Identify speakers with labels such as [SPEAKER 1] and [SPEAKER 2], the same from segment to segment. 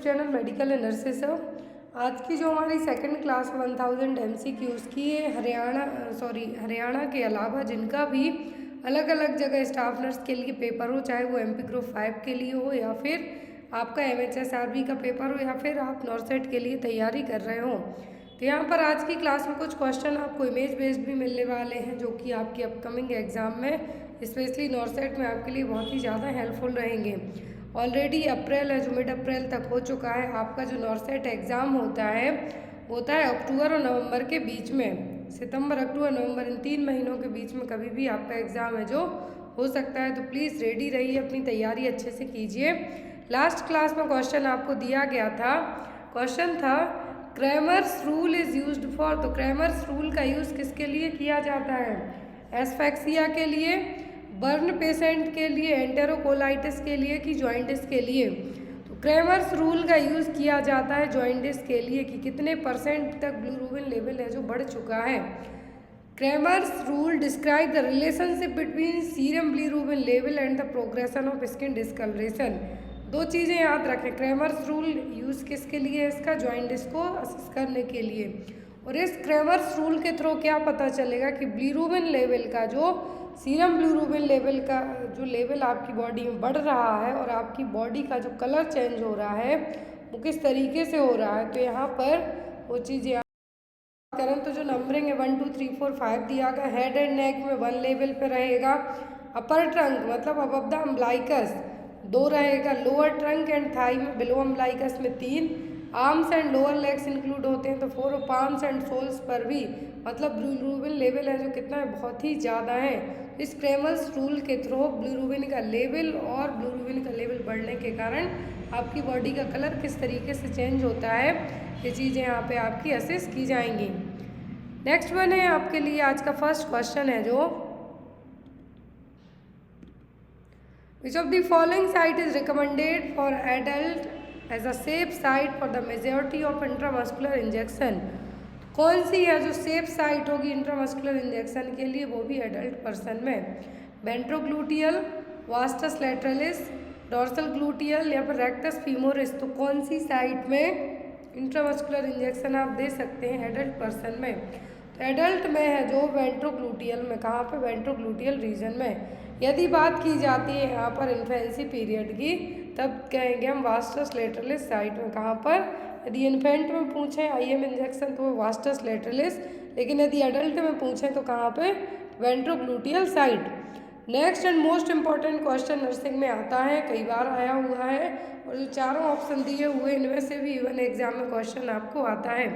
[SPEAKER 1] Channel medical and nurses है। आज की जो हमारी सेकंड क्लास 1000 MCQs की है हरियाणा के अलावा जिनका भी अलग अलग जगह स्टाफ नर्स के लिए पेपर हो, चाहे वो MP ग्रुप 5 के लिए हो या फिर आपका MHSRB का पेपर हो या फिर आप नॉर्सेट के लिए तैयारी कर रहे हो। तो यहाँ पर आज की क्लास में कुछ क्वेश्चन आपको इमेज बेस्ड भी मिलने वाले हैं जो कि आपकी अपकमिंग एग्जाम में स्पेशली नॉर्सेट में आपके लिए बहुत ही ज़्यादा हेल्पफुल रहेंगे। ऑलरेडी अप्रैल है जो मिड अप्रैल तक हो चुका है। आपका जो नॉर्सेट एग्ज़ाम होता है अक्टूबर और नवंबर के बीच में। सितंबर, अक्टूबर, नवंबर इन 3 महीनों के बीच में कभी भी आपका एग्ज़ाम है जो हो सकता है। तो प्लीज़ रेडी रहिए, अपनी तैयारी अच्छे से कीजिए। लास्ट क्लास में क्वेश्चन आपको दिया गया था, क्वेश्चन था Cramer's rule is used for. तो क्रैमर्स रूल का यूज़ किसके लिए किया जाता है? एस्फेक्सिया के लिए, बर्न पेशेंट के लिए, एंटेरोकोलाइटिस के लिए कि जॉइंटिस के लिए। तो क्रैमर्स रूल का यूज़ किया जाता है जॉइंटिस के लिए कि कितने % तक बिलिरुबिन लेवल है जो बढ़ चुका है। Kramer's rule describe the relationship between serum bilirubin level and the progression of skin discoloration. दो चीज़ें याद रखें, क्रैमर्स रूल यूज़ किसके लिए है? इसका जॉइंटिस को असिस्ट करने के लिए। और इस क्रैमर्स रूल के थ्रू क्या पता चलेगा कि बिलिरुबिन लेवल का जो सीरम बिलिरुबिन लेवल का जो लेवल आपकी बॉडी में बढ़ रहा है और आपकी बॉडी का जो कलर चेंज हो रहा है वो किस तरीके से हो रहा है। तो यहाँ पर वो चीज़ें करें तो जो नंबरिंग है 1 2 3 4 5 दिया गया। हेड एंड नेक में 1 लेवल पे रहेगा। अपर ट्रंक मतलब अबव द अम्ब्लाइकस 2 रहेगा। लोअर ट्रंक एंड थाई में बिलो अम्ब्लाइकस में 3। Arms and lower legs include होते हैं तो 4। और पाम्स एंड सोल्स पर भी मतलब बिलिरुबिन लेवल है जो कितना है, बहुत ही ज़्यादा है। इस क्रैमर्स रूल के थ्रू बिलिरुबिन का लेवल और बिलिरुबिन का लेवल बढ़ने के कारण आपकी बॉडी का कलर किस तरीके से चेंज होता है, ये चीज़ें यहाँ पे आपकी असेस की जाएंगी। नेक्स्ट वन है आपके लिए आज का फर्स्ट क्वेश्चन है जो which of the following site is recommended for adult as a safe site for the majority of intramuscular injection. कौन सी है जो सेफ साइट होगी इंट्रामस्कुलर इंजेक्शन के लिए, वो भी एडल्ट पर्सन में? Ventrogluteal, vastus lateralis, dorsal gluteal या फिर रेक्टस फीमोरिस। तो कौन सी साइट में इंट्रामस्कुलर इंजेक्शन आप दे सकते हैं एडल्ट पर्सन में? तो एडल्ट में है जो वेंट्रोग्लूटियल में। कहाँ पे? वेंट्रोग्लूटियल रीजन में। यदि बात की जाती है यहाँ पर इन्फेंसी पीरियड की तब कहेंगे हम वास्टस लैटरलिस साइट में। कहाँ पर? यदि इन्फेंट में पूछें IM इंजेक्शन तो वो वास्टस लैटरलिस, लेकिन यदि एडल्ट में पूछें तो कहाँ पे? Ventrogluteal site. Next and most important question nursing में आता है, कई बार आया हुआ है और जो चारों ऑप्शन दिए हुए इनमें से भी इवन एग्जाम में क्वेश्चन आपको आता है।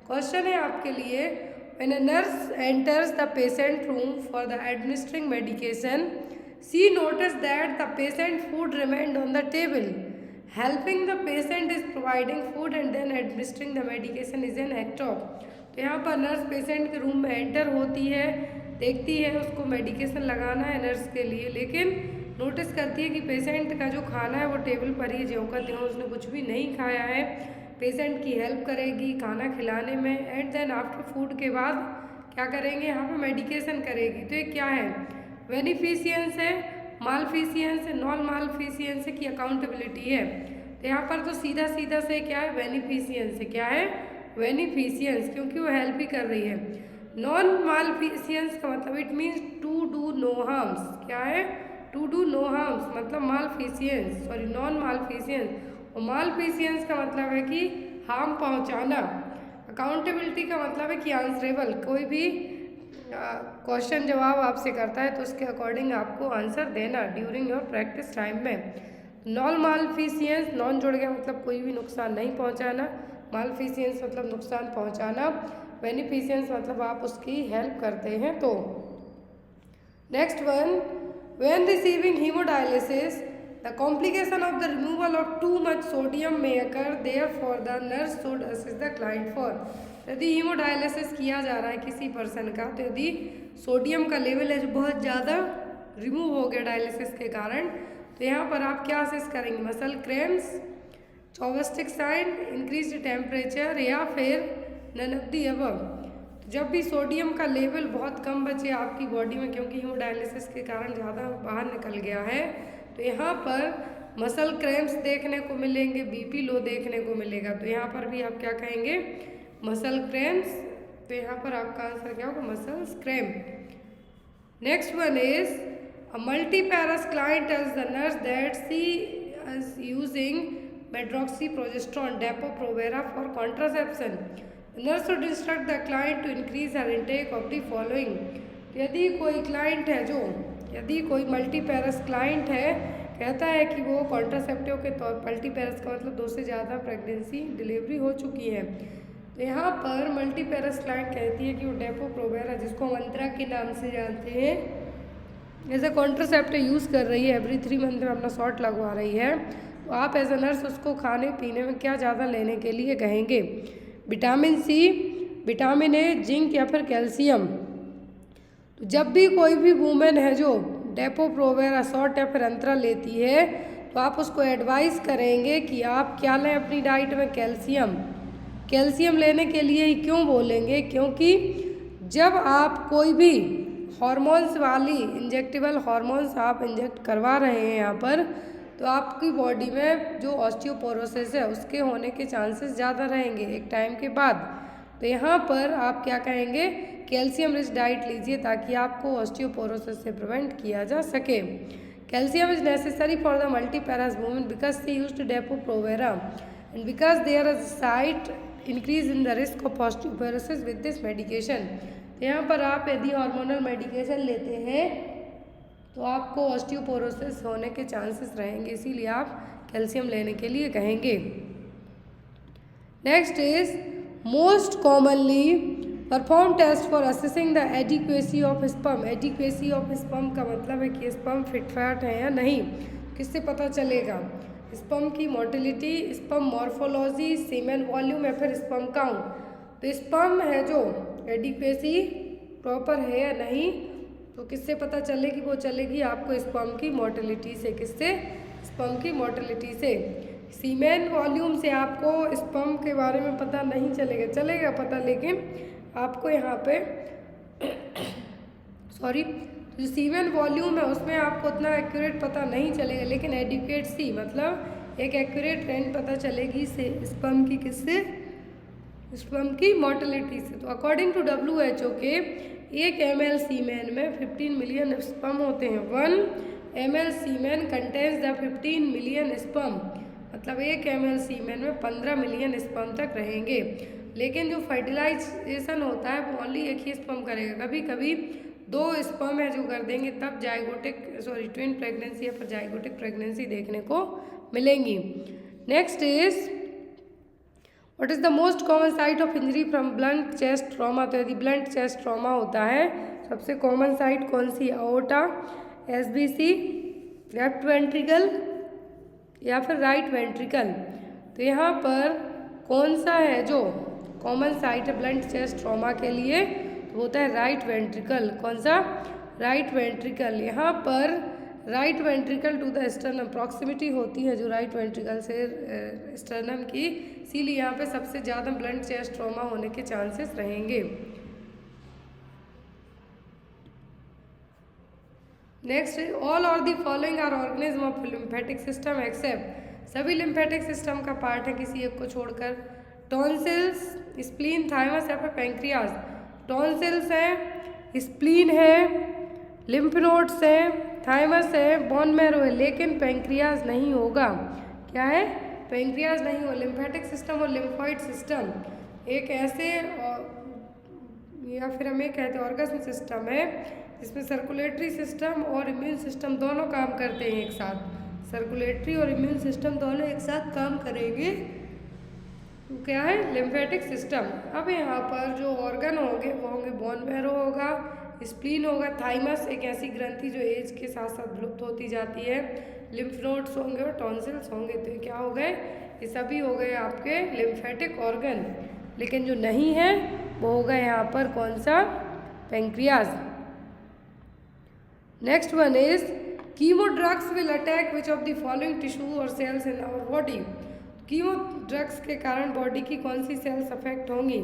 [SPEAKER 1] क्वेश्चन है आपके लिए when a nurse enters the patient room for the administering medication she notice that the patient food remained on the table. Helping the patient is providing food and then administering the medication is an act of. तो यहाँ पर nurse patient के room में enter होती है, देखती है उसको मेडिकेशन लगाना है नर्स के लिए, लेकिन नोटिस करती है कि पेशेंट का जो खाना है वो टेबल पर ही ज्यों का त्यों उसने कुछ भी नहीं खाया है। पेशेंट की हेल्प करेगी खाना खिलाने में एंड देन आफ्टर फूड के बाद क्या करेंगे, यहाँ पे मेडिकेशन करेगी। तो ये क्या है? बेनिफिशियंस है, मालफिशियंस है, नॉन मालफिशियंस है कि अकाउंटेबिलिटी है? तो यहाँ पर तो सीधा सीधा से क्या है? बेनिफिशियंस है। क्या है? बेनिफिशियंस, क्योंकि वो हेल्प ही कर रही है। नॉन मालफिशियंस का मतलब it means to do no harms. क्या है? टू डू नो हार्म्स मतलब मालफिशियंस, सॉरी नॉन मालफिशियंस। और मालफिशियंस का मतलब है कि हार्म पहुंचाना। अकाउंटेबिलिटी का मतलब है कि आंसरेबल, कोई भी क्वेश्चन जवाब आपसे करता है तो उसके अकॉर्डिंग आपको आंसर देना ड्यूरिंग योर प्रैक्टिस टाइम में। नॉन मालफिशियंस, नॉन जुड़ गया मतलब कोई भी नुकसान नहीं पहुंचाना, मालफिशियंस मतलब नुकसान पहुंचाना, बेनिफिशियंस मतलब आप उसकी हेल्प करते हैं। तो next one, when receiving hemodialysis the complication of the removal of too much sodium में occur, therefore the nurse should assist the client for. यदि हीमोडायलिसिस किया जा रहा है किसी पर्सन का, तो यदि सोडियम का लेवल है जो बहुत ज़्यादा रिमूव हो गया डायलिसिस के कारण, तो यहाँ पर आप क्या असिस्ट करेंगे? Muscle cramps, chopstick sign, increase temperature या फिर नन ऑफ दी अबव। जब भी सोडियम का लेवल बहुत कम बचे आपकी बॉडी में, क्योंकि हीमोडायलिसिस के कारण ज़्यादा बाहर निकल गया है, तो यहाँ पर मसल क्रैम्प्स देखने को मिलेंगे, बीपी लो देखने को मिलेगा। तो यहाँ पर भी आप क्या कहेंगे, मसल क्रैम्प्स। तो यहाँ पर आपका आंसर क्या होगा, muscle cramp. Next one is a multiparous client tells the nurse that she is using medroxyprogesterone Depo-Provera for contraception. The nurse should instruct the client to increase her intake of the following. यदि कोई client है यदि कोई मल्टीपैरस client है, कहता है कि वो कॉन्ट्रासेप्टिव के तौर, मल्टीपैरस का मतलब 2 से ज़्यादा प्रेगनेंसी डिलीवरी हो चुकी है। तो यहाँ पर मल्टीपैरस क्लाइंट कहती है कि वो डेपो-प्रोवेरा, जिसको हम अंतरा के नाम से जानते हैं, एज अ कॉन्ट्रासेप्टिव यूज़ कर रही है, एवरी 3 मंथ में अपना शॉट लगवा रही है। तो आप एज अ नर्स उसको खाने पीने में क्या ज़्यादा लेने के लिए कहेंगे, vitamin C, vitamin A, zinc या फिर कैल्शियम। तो जब भी कोई भी वूमेन है जो डेपो-प्रोवेरा शॉट या फिर अंतरा लेती है, तो आप उसको एडवाइस करेंगे कि आप क्या लें अपनी डाइट में, कैल्शियम। कैल्शियम लेने के लिए ही क्यों बोलेंगे, क्योंकि जब आप कोई भी हॉर्मोन्स वाली इंजेक्टेबल हॉर्मोन्स आप इंजेक्ट करवा रहे हैं यहाँ पर, तो आपकी बॉडी में जो ऑस्टियोपोरोसिस है उसके होने के चांसेस ज़्यादा रहेंगे एक टाइम के बाद। तो यहाँ पर आप क्या कहेंगे, कैल्शियम रिच डाइट लीजिए ताकि आपको ऑस्टियोपोरोसिस से प्रिवेंट किया जा सके। Calcium is necessary for the multiparous women because she used Depo Provera and because there is site increase in the risk of osteoporosis with this medication. तो यहाँ पर आप यदि हार्मोनल मेडिकेशन लेते हैं तो आपको ऑस्टियोपोरोसिस होने के चांसेस रहेंगे, इसीलिए आप कैल्शियम लेने के लिए कहेंगे। Next is most commonly perform test for assessing the adequacy of sperm. Adequacy of sperm का मतलब है कि स्पर्म फिट फैट है या नहीं। किससे पता चलेगा, स्पर्म की मोटिलिटी, स्पर्म मॉर्फोलॉजी, सीमेन वॉल्यूम या फिर स्पर्म काउंट। तो स्पर्म है जो एडिक्वेसी प्रॉपर है या नहीं, तो किससे पता चलेगी, वो चलेगी आपको स्पर्म की मोटिलिटी से। किससे, स्पर्म की मोटिलिटी से। सीमेन वॉल्यूम से आपको स्पर्म के बारे में पता नहीं चलेगा, चलेगा पता, लेकिन आपको यहाँ पे सॉरी, जो सीमेन वॉल्यूम है उसमें आपको उतना एक्यूरेट पता नहीं चलेगा, लेकिन एडिक्वेट सी मतलब एक एक्यूरेट ट्रेंड पता चलेगी से स्पर्म की, किससे, स्पर्म की मोटिलिटी से। तो अकॉर्डिंग टू WHO के 1 ml सीमेन में 15 मिलियन स्पर्म होते हैं। 1 ml semen contains the 15 million sperm, मतलब 1 ml सीमेन में 15 मिलियन स्पर्म तक रहेंगे। लेकिन जो फर्टिलाइजेशन होता है वो ओनली एक ही स्पर्म करेगा, कभी कभी 2 स्पर्म है जो कर देंगे, तब ट्विन प्रेगनेंसी या फिर जाइगोटिक प्रेगनेंसी देखने को मिलेंगी। Next is what is the most common site of injury from blunt chest trauma. तो यदि ब्लंट चेस्ट ट्रॉमा होता है, सबसे कॉमन साइट कौन सी, अओर्टा, SBC, लेफ्ट वेंट्रिकल या फिर राइट वेंट्रिकल। तो यहाँ पर कौन सा है जो कॉमन साइट है ब्लंट चेस्ट ट्रॉमा के लिए, तो होता है राइट वेंट्रिकल। कौन सा, राइट वेंट्रिकल। यहाँ पर right ventricle to the sternum, proximity होती है जो राइट वेंट्रिकल से स्टर्नम की, इसीलिए यहाँ पे सबसे ज़्यादा ब्लंट चेस्ट ट्रॉमा होने के चांसेस रहेंगे। नेक्स्ट, ऑल और the following are organism of lymphatic system except, सभी लिम्फेटिक सिस्टम का पार्ट है किसी एक को छोड़कर। टॉन्सिल्स, स्प्लीन, थाइमस या फिर पैंक्रियाज। टॉन्सिल्स है, स्प्लीन है, लिम्फ नोड्स है, थाइमस है, बोन मैरो है, लेकिन पैंक्रियाज नहीं होगा। क्या है, पैंक्रियाज नहीं हो। लिम्फेटिक सिस्टम और लिम्फोइड सिस्टम एक ऐसे या फिर हम ये कहते हैं ऑर्गन सिस्टम है जिसमें सर्कुलेटरी सिस्टम और इम्यून सिस्टम दोनों काम करते हैं एक साथ। सर्कुलेटरी और इम्यून सिस्टम दोनों एक साथ काम करेंगे, तो क्या है, लिम्फेटिक सिस्टम। अब यहाँ पर जो ऑर्गन होंगे वो होंगे, बोन मैरो होगा, स्प्लीन होगा, थाइमस एक ऐसी ग्रंथि जो एज के साथ साथ विलुप्त होती जाती है, लिम्फ नोड्स होंगे और टॉन्सिल्स होंगे। तो ये क्या हो गए, ये सभी हो गए आपके लिम्फेटिक ऑर्गन। लेकिन जो नहीं है वो होगा यहाँ पर कौन सा, pancreas. Next one is chemo drugs will attack which of the following tissue और cells in our body. Chemo drugs के कारण बॉडी की कौन सी सेल्स अफेक्ट होंगी,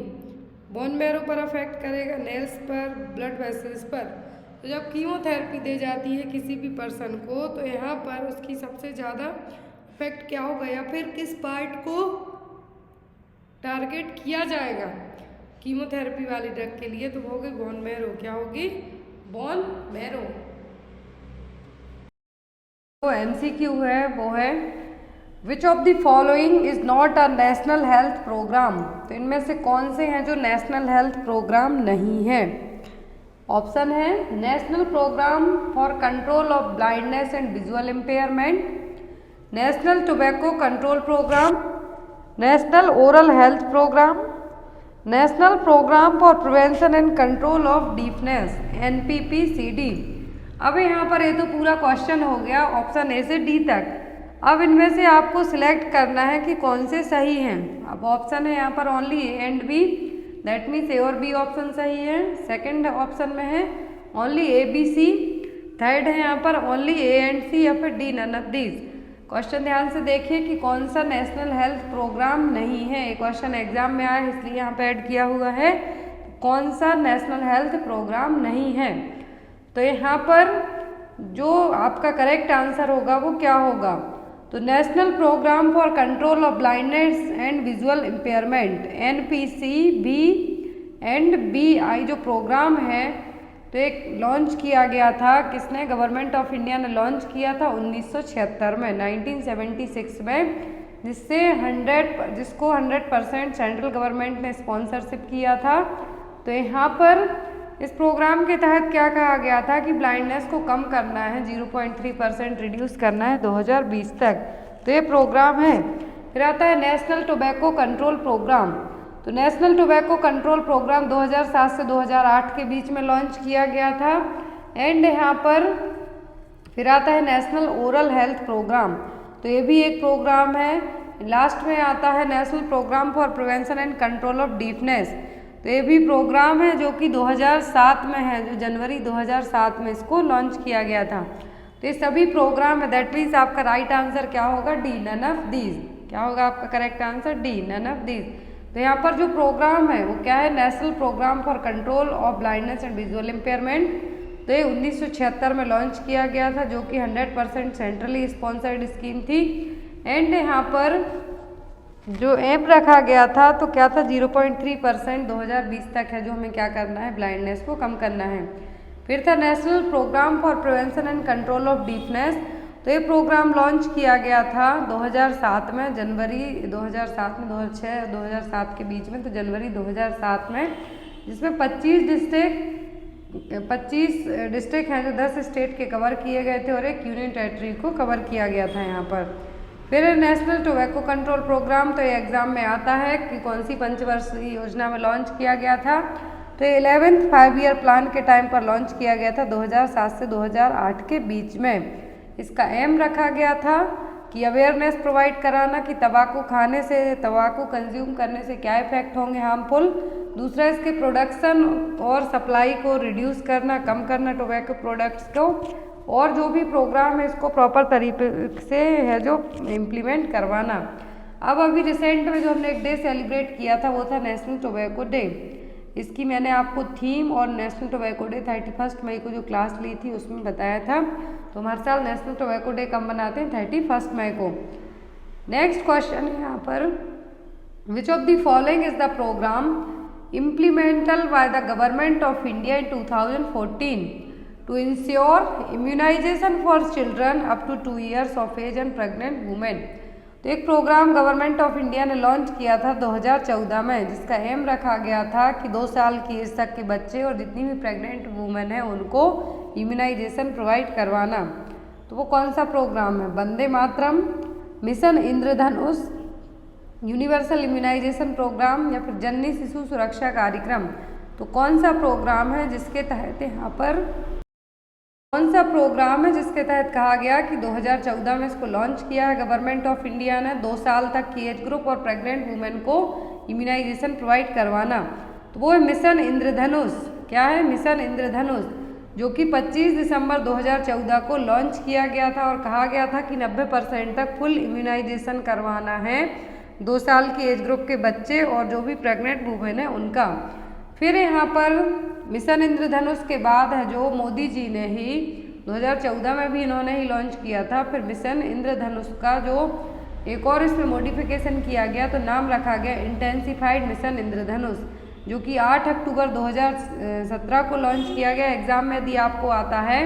[SPEAKER 1] बोन मैरो पर अफेक्ट करेगा, नेल्स पर, ब्लड वेसल्स पर। तो जब कीमोथेरेपी दी जाती है किसी भी पर्सन को, तो यहाँ पर उसकी सबसे ज़्यादा इफेक्ट क्या होगा या फिर किस पार्ट को टारगेट किया जाएगा कीमोथेरेपी वाली ड्रग के लिए, तो वो होगी बोन मैरो। क्या होगी? Bone marrow. तो MCQ है वो है which of the following is not a national health program. तो इनमें से कौन से हैं जो नेशनल हेल्थ प्रोग्राम नहीं है? ऑप्शन है national program for control of blindness and visual impairment, national tobacco control program, national oral health program, national program for prevention and control of deafness NPPCD। अब यहाँ पर ये तो पूरा क्वेश्चन हो गया ऑप्शन ए से डी तक। अब इनमें से आपको सिलेक्ट करना है कि कौन से सही हैं। अब ऑप्शन है यहाँ पर only A and B, that means A और बी ऑप्शन सही है। सेकंड ऑप्शन में है ओनली ABC, थर्ड है यहाँ पर ओनली ए एंड सी या फिर D none of these. Question ध्यान से देखिए कि कौन सा नेशनल हेल्थ प्रोग्राम नहीं है। ये क्वेश्चन एग्जाम में आया इसलिए यहाँ पे ऐड किया हुआ है, कौन सा नेशनल हेल्थ प्रोग्राम नहीं है। तो यहाँ पर जो आपका करेक्ट आंसर होगा वो क्या होगा? तो national program for control of blindness and visual impairment NPCB and BI जो प्रोग्राम है, तो एक लॉन्च किया गया था, किसने? गवर्नमेंट ऑफ इंडिया ने लॉन्च किया था 1976 में, 1976 में, जिसको 100% सेंट्रल गवर्नमेंट ने स्पॉन्सरशिप किया था। तो यहाँ पर इस प्रोग्राम के तहत क्या कहा गया था कि ब्लाइंडनेस को कम करना है, 0.3% रिड्यूस करना है 2020 तक। तो ये प्रोग्राम है। फिर आता है नेशनल टोबैको कंट्रोल प्रोग्राम। तो नेशनल टोबैको कंट्रोल प्रोग्राम 2007 से 2008 के बीच में लॉन्च किया गया था। एंड यहाँ पर फिर आता है नेशनल ओरल हेल्थ प्रोग्राम, तो ये भी एक प्रोग्राम है। लास्ट में आता है national program for prevention and control of deafness, तो ये भी प्रोग्राम है जो कि 2007 में है, जो जनवरी 2007 में इसको लॉन्च किया गया था। तो ये सभी प्रोग्राम है, दैट मीन्स आपका राइट आंसर क्या होगा? D, none of these. क्या होगा आपका correct answer? D, none of these. तो यहाँ पर जो प्रोग्राम है वो क्या है? National program for control of blindness and visual impairment. तो ये 1976 में लॉन्च किया गया था, जो कि 100% सेंट्रली स्पॉन्सर्ड स्कीम थी। एंड यहाँ पर जो एम रखा गया था तो क्या था? 0.3% 2020 तक है, जो हमें क्या करना है? ब्लाइंडनेस को कम करना है। फिर था national program for prevention and control of deafness. तो ये प्रोग्राम लॉन्च किया गया था 2007 में, जनवरी 2007 में, 2006 2007 के बीच में, तो जनवरी 2007 में, जिसमें 25 डिस्ट्रिक्ट हैं जो 10 स्टेट के कवर किए गए थे और एक यूनियन टेरिटरी को कवर किया गया था यहाँ पर। फिर नेशनल टोबैको कंट्रोल प्रोग्राम, तो ये एग्जाम में आता है कि कौन सी पंचवर्षीय योजना में लॉन्च किया गया था। तो 11th 5 ईयर प्लान के टाइम पर लॉन्च किया गया था 2007 से 2008 के बीच में। इसका एम रखा गया था कि अवेयरनेस प्रोवाइड कराना कि तंबाकू खाने से, तंबाकू कंज्यूम करने से क्या इफेक्ट होंगे हार्मफुल। दूसरा, इसके प्रोडक्शन और सप्लाई को रिड्यूस करना, कम करना टोबैको प्रोडक्ट्स को। और जो भी प्रोग्राम है इसको प्रॉपर तरीके से है जो इम्प्लीमेंट करवाना। अब अभी रिसेंट में जो हमने एक डे सेलिब्रेट किया था वो था नेशनल टोबैको डे। इसकी मैंने आपको थीम और नेशनल टोबैको डे 31 मई को जो क्लास ली थी उसमें बताया था। तो हर साल नेशनल टोबैको डे कब मनाते हैं? 31 मई को। नेक्स्ट क्वेश्चन है यहाँ पर, which of the following is the programme implemental by the government of India in 2014 to ensure immunization for children up to 2 years of age and pregnant women। तो एक programme government of India ने launch किया था 2014 में, जिसका M रखा गया था कि 2 साल की एज तक के बच्चे और जितनी भी प्रेग्नेंट वुमेन है उनको इम्यूनाइजेशन प्रोवाइड करवाना। तो वो कौन सा प्रोग्राम है? वंदे मातरम, मिशन इंद्रधनुष, यूनिवर्सल इम्यूनाइजेशन प्रोग्राम या फिर जननी शिशु सुरक्षा कार्यक्रम। तो कौन सा प्रोग्राम है जिसके तहत यहाँ पर कहा गया कि 2014 में इसको लॉन्च किया है गवर्नमेंट ऑफ इंडिया ने, 2 साल तक की एज ग्रुप और प्रेग्नेंट वुमेन को इम्यूनाइजेशन प्रोवाइड करवाना। तो वो है मिशन इंद्रधनुष। क्या है? मिशन इंद्रधनुष, जो कि 25 दिसंबर 2014 को लॉन्च किया गया था और कहा गया था कि 90% तक फुल इम्यूनाइजेशन करवाना है 2 साल की एज ग्रुप के बच्चे और जो भी प्रेग्नेंट वुमेन है उनका। फिर यहाँ पर मिशन इंद्रधनुष के बाद है जो मोदी जी ने ही 2014 में भी इन्होंने ही लॉन्च किया था। फिर मिशन इंद्रधनुष का जो एक और इसमें मॉडिफिकेशन किया गया तो नाम रखा गया इंटेंसिफाइड मिशन इंद्रधनुष, जो कि 8 अक्टूबर 2017 को लॉन्च किया गया। एग्जाम में यदि आपको आता है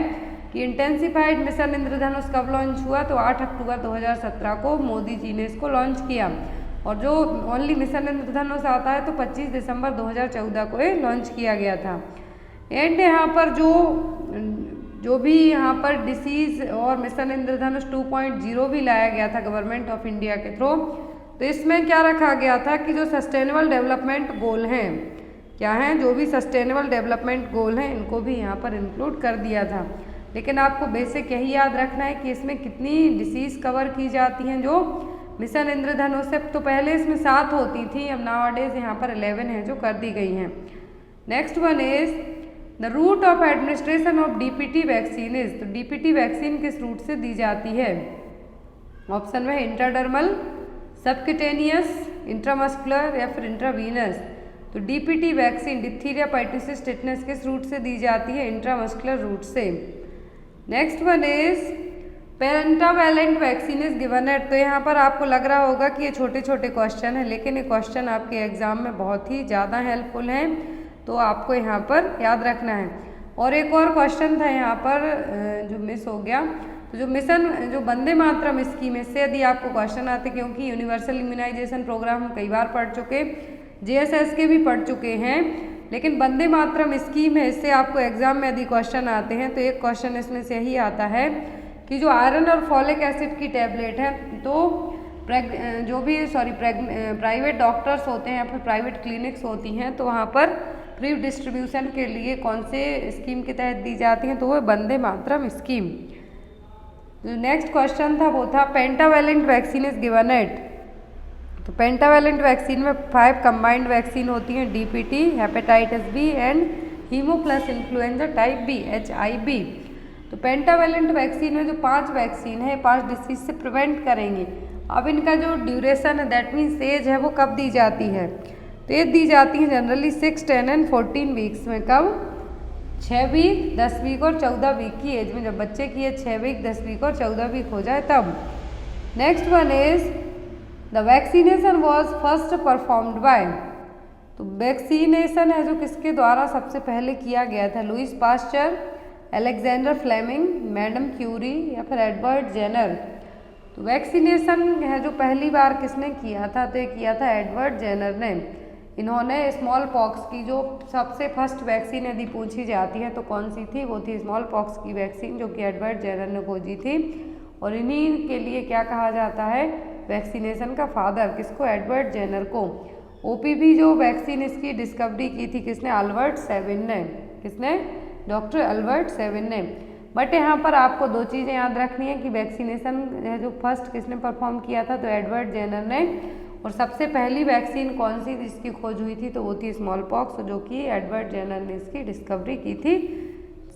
[SPEAKER 1] कि इंटेंसिफाइड मिशन इंद्रधनुष कब लॉन्च हुआ, तो 8 अक्टूबर 2017 को मोदी जी ने इसको लॉन्च किया। और जो ओनली मिशन इंद्रधनुष आता है तो 25 दिसंबर 2014 को ये लॉन्च किया गया था। एंड यहाँ पर जो भी यहाँ पर डिसीज और मिशन इंद्रधनुष 2.0 भी लाया गया था गवर्नमेंट ऑफ इंडिया के थ्रू, तो इसमें क्या रखा गया था कि जो सस्टेनेबल डेवलपमेंट गोल हैं, क्या हैं, जो भी सस्टेनेबल डेवलपमेंट गोल हैं इनको भी यहाँ पर इंक्लूड कर दिया था। लेकिन आपको बेसिक यही याद रखना है कि इसमें कितनी डिसीज़ कवर की जाती हैं जो मिशन इंद्रधनुष से। तो पहले इसमें 7 होती थी, अब नाउअडेज यहाँ पर 11 है जो कर दी गई हैं। Next one is the route of administration of DPT vaccine is, तो डीपीटी वैक्सीन किस रूट से दी जाती है? ऑप्शन में है इंट्राडर्मल, सबक्यूटेनियस, इंट्रामस्कुलर या फिर इंट्रावीनस। तो DPT vaccine diphtheria, pertussis, tetanus किस रूट से दी जाती है? इंट्रामस्कुलर रूट से। Next one is pentavalent vaccine is given at, तो यहाँ पर आपको लग रहा होगा कि ये छोटे छोटे क्वेश्चन हैं, लेकिन ये क्वेश्चन आपके एग्जाम में बहुत ही ज़्यादा हेल्पफुल हैं, तो आपको यहाँ पर याद रखना है। और एक और क्वेश्चन था यहाँ पर जो मिस हो गया, तो जो मिशन जो वंदे मातरम स्कीम है, इससे यदि आपको क्वेश्चन आते, क्योंकि यूनिवर्सल इम्यूनाइजेशन प्रोग्राम हम कई बार पढ़ चुके, JSS के भी पढ़ चुके हैं, लेकिन वंदे मातरम स्कीम है, इससे आपको एग्जाम में यदि क्वेश्चन आते हैं तो एक क्वेश्चन इसमें से यही आता है कि जो आयरन और फॉलिक एसिड की टैबलेट है, तो प्राइवेट डॉक्टर्स होते हैं या फिर प्राइवेट क्लिनिक्स होती हैं, तो वहाँ पर फ्री डिस्ट्रीब्यूशन के लिए कौन से स्कीम के तहत दी जाती हैं? तो वो वंदे मातरम स्कीम। जो नेक्स्ट क्वेश्चन था वो था pentavalent vaccine is given at, तो पेंटावैलेंट वैक्सीन में 5 कंबाइंड वैक्सीन होती हैं, DPT, hepatitis B and haemophilus influenza type B, HIV। तो पेंटावैलेंट वैक्सीन में जो 5 वैक्सीन है 5 डिसीज से प्रिवेंट करेंगे। अब इनका जो ड्यूरेशन है, दैट मीन्स एज है, वो कब दी जाती है? तो ये दी जाती है जनरली 6, 10 एंड 14 वीक्स में। कब? 6 वीक, 10 वीक और 14 वीक की एज में। जब बच्चे की एज 6 वीक, 10 वीक और 14 वीक हो जाए तब। Next one is the vaccination was first performed by, तो वैक्सीनेशन है जो किसके द्वारा सबसे पहले किया गया था? Louis Pasteur, Alexander Fleming, madam Curie या फिर एडवर्ड जेनर। तो वैक्सीनेशन है जो पहली बार किसने किया था? तो ये किया था एडवर्ड जेनर ने। इन्होंने स्मॉल पॉक्स की जो सबसे फर्स्ट वैक्सीन यदि पूछी जाती है तो कौन सी थी? वो थी स्मॉल पॉक्स की वैक्सीन, जो कि एडवर्ड जेनर ने खोजी थी। और इन्हीं के लिए क्या कहा जाता है? वैक्सीनेशन का फादर। किसको? एडवर्ड जेनर को। OPV जो वैक्सीन इसकी डिस्कवरी की थी किसने? अल्बर्ट सेविन ने। किसने? डॉक्टर अल्बर्ट सेविन ने। बट यहाँ पर आपको 2 चीज़ें याद रखनी है कि वैक्सीनेशन जो फर्स्ट किसने परफॉर्म किया था? तो एडवर्ड जेनर ने। और सबसे पहली वैक्सीन कौन सी जिसकी खोज हुई थी? तो वो थी स्मॉल पॉक्स, जो कि एडवर्ड जेनर ने इसकी डिस्कवरी की थी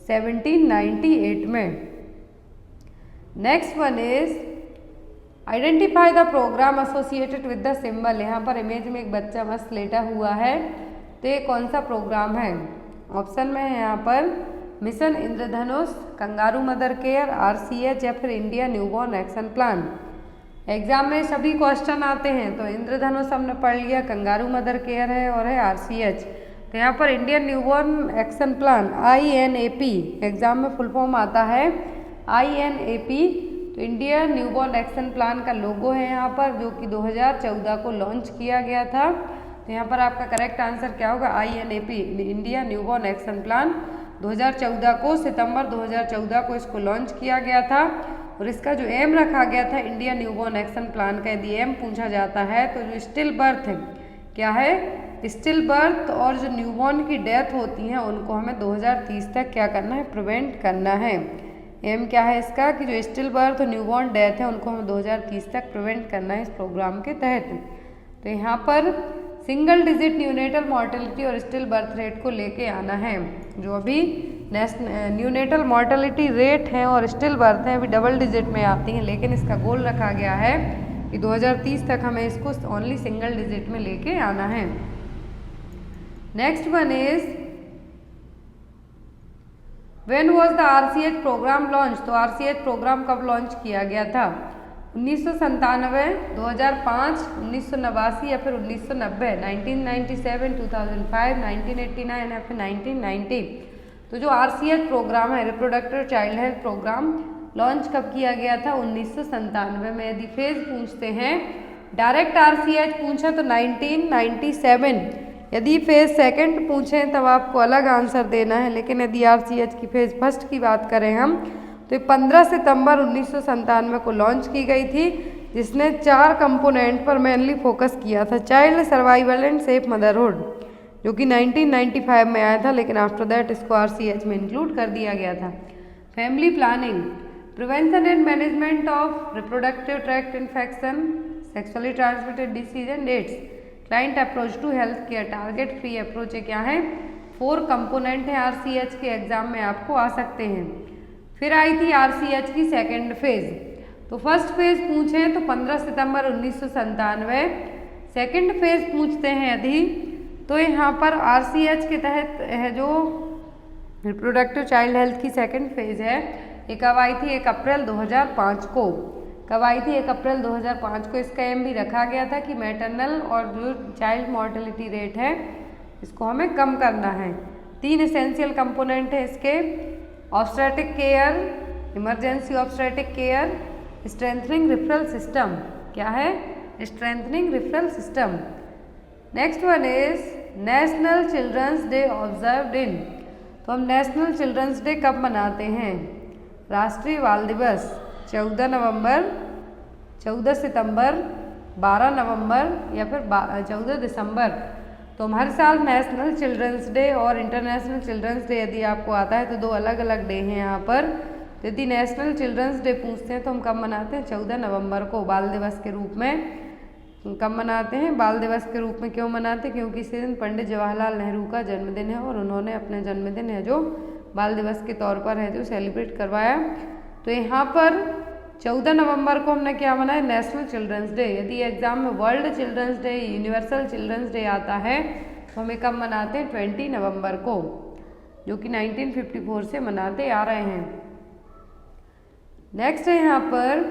[SPEAKER 1] 1798 में। Next one is identify the program associated with the symbol. यहाँ पर इमेज में एक बच्चा मस्त लेटा हुआ है, तो ये कौन सा प्रोग्राम है? ऑप्शन में है यहाँ पर मिशन इंद्रधनुष, कंगारू मदर केयर, RCH या फिर India newborn action plan. Exam में सभी क्वेश्चन आते हैं, तो इंद्रधनुष हमने पढ़ लिया, कंगारू मदर केयर है और है RCH। तो यहाँ पर Indian newborn action plan INAP, exam में फुल फॉर्म आता है INAP। तो इंडिया न्यूबॉर्न एक्शन प्लान का लोगो है यहाँ पर, जो कि 2014 को लॉन्च किया गया था। तो यहाँ पर आपका करेक्ट आंसर क्या होगा? INAP, India newborn action plan. 2014 को, सितंबर 2014 को इसको लॉन्च किया गया था। और इसका जो एम रखा गया था इंडिया न्यूबॉर्न एक्शन प्लान का, यदि एम पूछा जाता है तो जो स्टिल बर्थ है, क्या है? स्टिल बर्थ और जो न्यूबॉर्न की डेथ होती हैं उनको हमें 2030 तक क्या करना है? प्रिवेंट करना है। एम क्या है इसका? कि जो स्टिल बर्थ और न्यूबॉर्न डेथ है उनको हमें 2030 तक प्रिवेंट करना है इस प्रोग्राम के तहत। तो यहाँ पर सिंगल डिजिट न्यूनेटल मॉर्टेलिटी और स्टिल बर्थ रेट को लेके आना है। जो अभी न्यूनेटल मॉर्टेलिटी रेट है और स्टिल बर्थ है अभी डबल डिजिट में आती हैं, लेकिन इसका गोल रखा गया है कि 2030 तक हमें इसको ओनली सिंगल डिजिट में लेके आना है। Next one is when was the RCH program launch. तो RCH प्रोग्राम कब लॉन्च किया गया था? 1997, 2005, 1989 या फिर 1990, 1997, 2005, 1989 या फिर 1990। तो जो RCH प्रोग्राम है, reproductive child health program, launch कब किया गया था? 1997 में। यदि फेज पूछते हैं, डायरेक्ट RCH पूछे तो 1997। यदि फेज सेकंड पूछें तब आपको अलग आंसर देना है, लेकिन यदि RCH की फेज फर्स्ट की बात करें हम तो ये 15 सितंबर 1997 को लॉन्च की गई थी, जिसने 4 कंपोनेंट पर मेनली फोकस किया था। Child survival and safe motherhood, जो कि 1995 में आया था, लेकिन आफ्टर दैट इसको RCH में इंक्लूड कर दिया गया था। Family planning, prevention and management of reproductive tract infection, sexually transmitted disease and AIDS, client approach to health care, target free approach. क्या है? 4 कंपोनेंट हैं, RCH के एग्जाम में आपको आ सकते हैं। फिर आई थी RCH की सेकेंड फेज। तो फर्स्ट फेज पूछें तो 15 सितंबर 1997। सेकेंड फेज पूछते हैं यदि, तो यहाँ पर RCH के तहत है जो रिप्रोडक्टिव चाइल्ड हेल्थ की सेकेंड फेज है, ये कब आई थी? 1 अप्रैल 2005 को। कब आई थी? 1 अप्रैल 2005 को। इसका एम भी रखा गया था कि मैटरनल और जो चाइल्ड मॉर्टेलिटी रेट है इसको हमें कम करना है। 3 एसेंशियल कंपोनेंट है इसके, obstetric care, emergency obstetric care, strengthening referral system. क्या है? Strengthening referral system. Next one is national children's day observed in. तो हम नेशनल चिल्ड्रंस डे कब मनाते हैं? राष्ट्रीय बाल दिवस 14 नवंबर, 14 सितंबर, 12 नवंबर या फिर 14 दिसंबर। तो हम हर साल नेशनल चिल्ड्रंस डे और इंटरनेशनल चिल्ड्रंस डे यदि आपको आता है तो 2 अलग अलग डे हैं यहाँ पर। तो यदि नेशनल चिल्ड्रंस डे पूछते हैं तो हम कब मनाते हैं? 14 नवंबर को, बाल दिवस के रूप में। कब मनाते हैं? बाल दिवस के रूप में। क्यों मनाते हैं? क्योंकि इसी दिन पंडित जवाहरलाल नेहरू का जन्मदिन है और उन्होंने अपने जन्मदिन है जो बाल दिवस के तौर पर है जो सेलिब्रेट करवाया। तो यहाँ पर 14 नवंबर को हमने क्या मनाया? National children's day. यदि एग्जाम में world children's day, universal children's day आता है तो हमें कब मनाते हैं? 20 नवंबर को, जो कि 1954 से मनाते आ रहे हैं। नेक्स्ट है यहाँ पर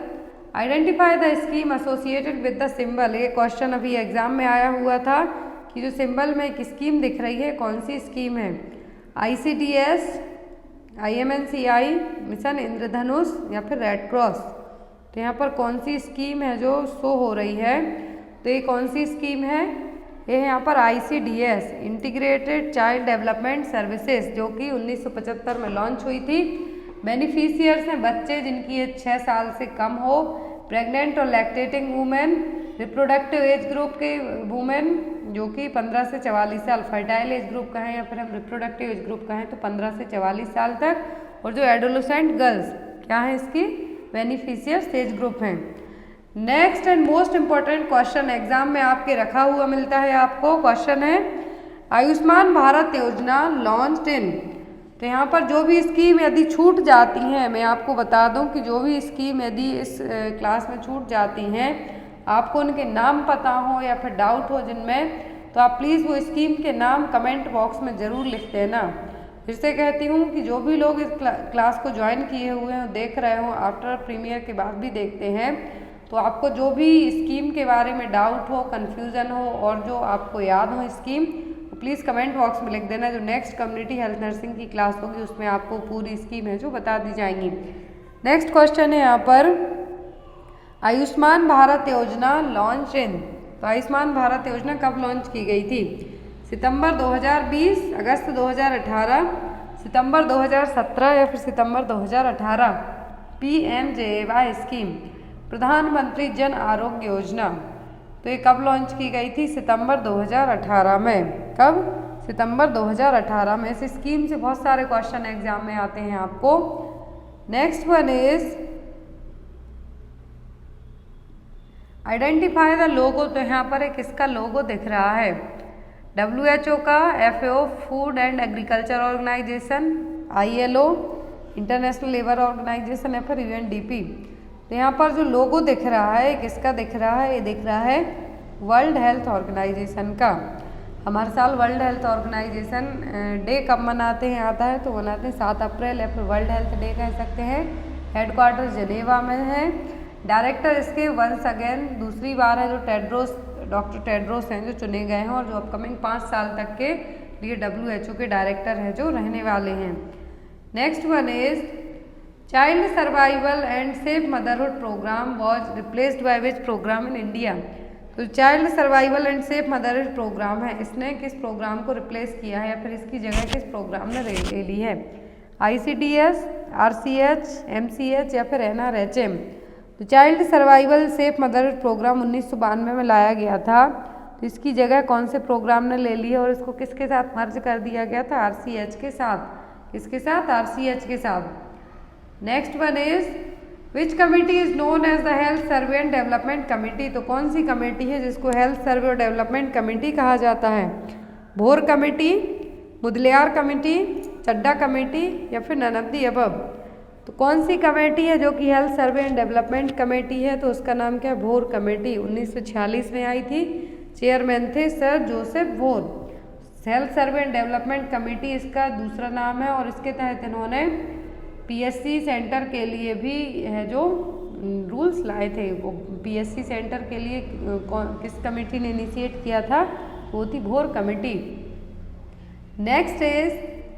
[SPEAKER 1] identify the scheme associated with the symbol. ये क्वेश्चन अभी एग्जाम में आया हुआ था कि जो सिंबल में एक स्कीम दिख रही है, कौन सी स्कीम है? ICDS, IMNCI, मिशन इंद्रधनुष या फिर रेड क्रॉस। तो यहाँ पर कौन सी स्कीम है जो शो हो रही है? तो ये कौन सी स्कीम है? ये है यहाँ पर ICDS, integrated child development services, जो कि 1975 में लॉन्च हुई थी। बेनिफिशियर्स हैं बच्चे जिनकी एज 6 साल से कम हो, प्रेग्नेंट और lactating women, reproductive age group के वुमेन जो कि 15 से 44 साल, फर्टाइल एज ग्रुप का है या फिर हम रिप्रोडक्टिव एज ग्रुप का है तो 15 से 44 साल तक, और जो एडोलेसेंट गर्ल्स क्या है इसकी बेनिफिशियर्स एज ग्रुप हैं। Next and most important question exam में आपके रखा हुआ मिलता है आपको, क्वेश्चन है आयुष्मान भारत योजना लॉन्च्ड इन। तो यहाँ पर जो भी स्कीम यदि छूट जाती हैं, मैं आपको बता दूं कि जो भी स्कीम यदि इस क्लास में छूट जाती हैं, आपको उनके नाम पता हो या फिर डाउट हो जिनमें, तो आप प्लीज़ वो स्कीम के नाम कमेंट बॉक्स में ज़रूर लिख देना। फिर से कहती हूँ कि जो भी लोग इस क्लास को ज्वाइन किए हुए हैं, देख रहे हो, आफ्टर प्रीमियर के बाद भी देखते हैं, तो आपको जो भी स्कीम के बारे में डाउट हो, कन्फ्यूज़न हो और जो आपको याद हो स्कीम, तो प्लीज़ कमेंट बॉक्स में लिख देना। जो नेक्स्ट कम्युनिटी हेल्थ नर्सिंग की क्लास होगी उसमें आपको पूरी स्कीम है जो बता दी जाएंगी। नेक्स्ट क्वेश्चन है यहाँ पर आयुष्मान भारत योजना लॉन्च इन। तो आयुष्मान भारत योजना कब लॉन्च की गई थी? सितंबर 2020, अगस्त 2018, सितंबर 2017 या फिर सितंबर 2018। PMJAY स्कीम, प्रधानमंत्री जन आरोग्य योजना, तो ये कब लॉन्च की गई थी? सितंबर 2018 में। कब? सितंबर 2018 में। इस स्कीम से बहुत सारे क्वेश्चन एग्जाम में आते हैं आपको। Next one is identify the logo. तो यहाँ पर एक इसका लोगो दिख रहा है, WHO का, FAO food and agriculture organization, ILO international labour organization या फिर UNDP। तो यहाँ पर जो लोगो दिख रहा है किसका दिख रहा है? ये दिख रहा है वर्ल्ड हेल्थ ऑर्गेनाइजेशन का। हम हर साल वर्ल्ड हेल्थ ऑर्गेनाइजेशन डे कब मनाते हैं आता है, तो मनाते हैं 7 अप्रैल या फिर वर्ल्ड हेल्थ डे कह सकते हैं। हेडक्वार्टर जेनेवा में है। डायरेक्टर इसके वंस अगेन दूसरी बार है जो डॉक्टर टेड्रोस हैं जो चुने गए हैं और जो अपकमिंग 5 साल तक के लिए WHO के डायरेक्टर हैं जो रहने वाले हैं। Next one is child survival and safe motherhood programme was replaced by which programme in India. तो child survival and safe motherhood programme है, इसने किस प्रोग्राम को रिप्लेस किया है या फिर इसकी जगह किस प्रोग्राम ने ले ली है? ICDS, RCH, MCH या फिर NRHM। तो child survival safe motherhood program 1992 में लाया गया था, तो इसकी जगह कौन से प्रोग्राम ने ले ली है और इसको किसके साथ मर्ज कर दिया गया था? RCH के साथ। किसके साथ? RCH के साथ। Next one is which committee is known as the health survey and development committee. तो कौन सी कमेटी है जिसको हेल्थ सर्वे और डेवलपमेंट कमेटी कहा जाता है? भोर कमेटी, मुदलियार कमेटी, चड्डा कमेटी या फिर नन ऑफ द अबव। तो कौन सी कमेटी है जो कि health survey and development committee है? तो उसका नाम क्या है? भोर कमेटी। 1946 में आई थी, चेयरमैन थे सर जोसेफ भोर। Health survey and development committee इसका दूसरा नाम है और इसके तहत इन्होंने PSC सेंटर के लिए भी है जो रूल्स लाए थे। वो PSC सेंटर के लिए किस कमेटी ने इनिशिएट किया था? वो थी Bhore committee. Next is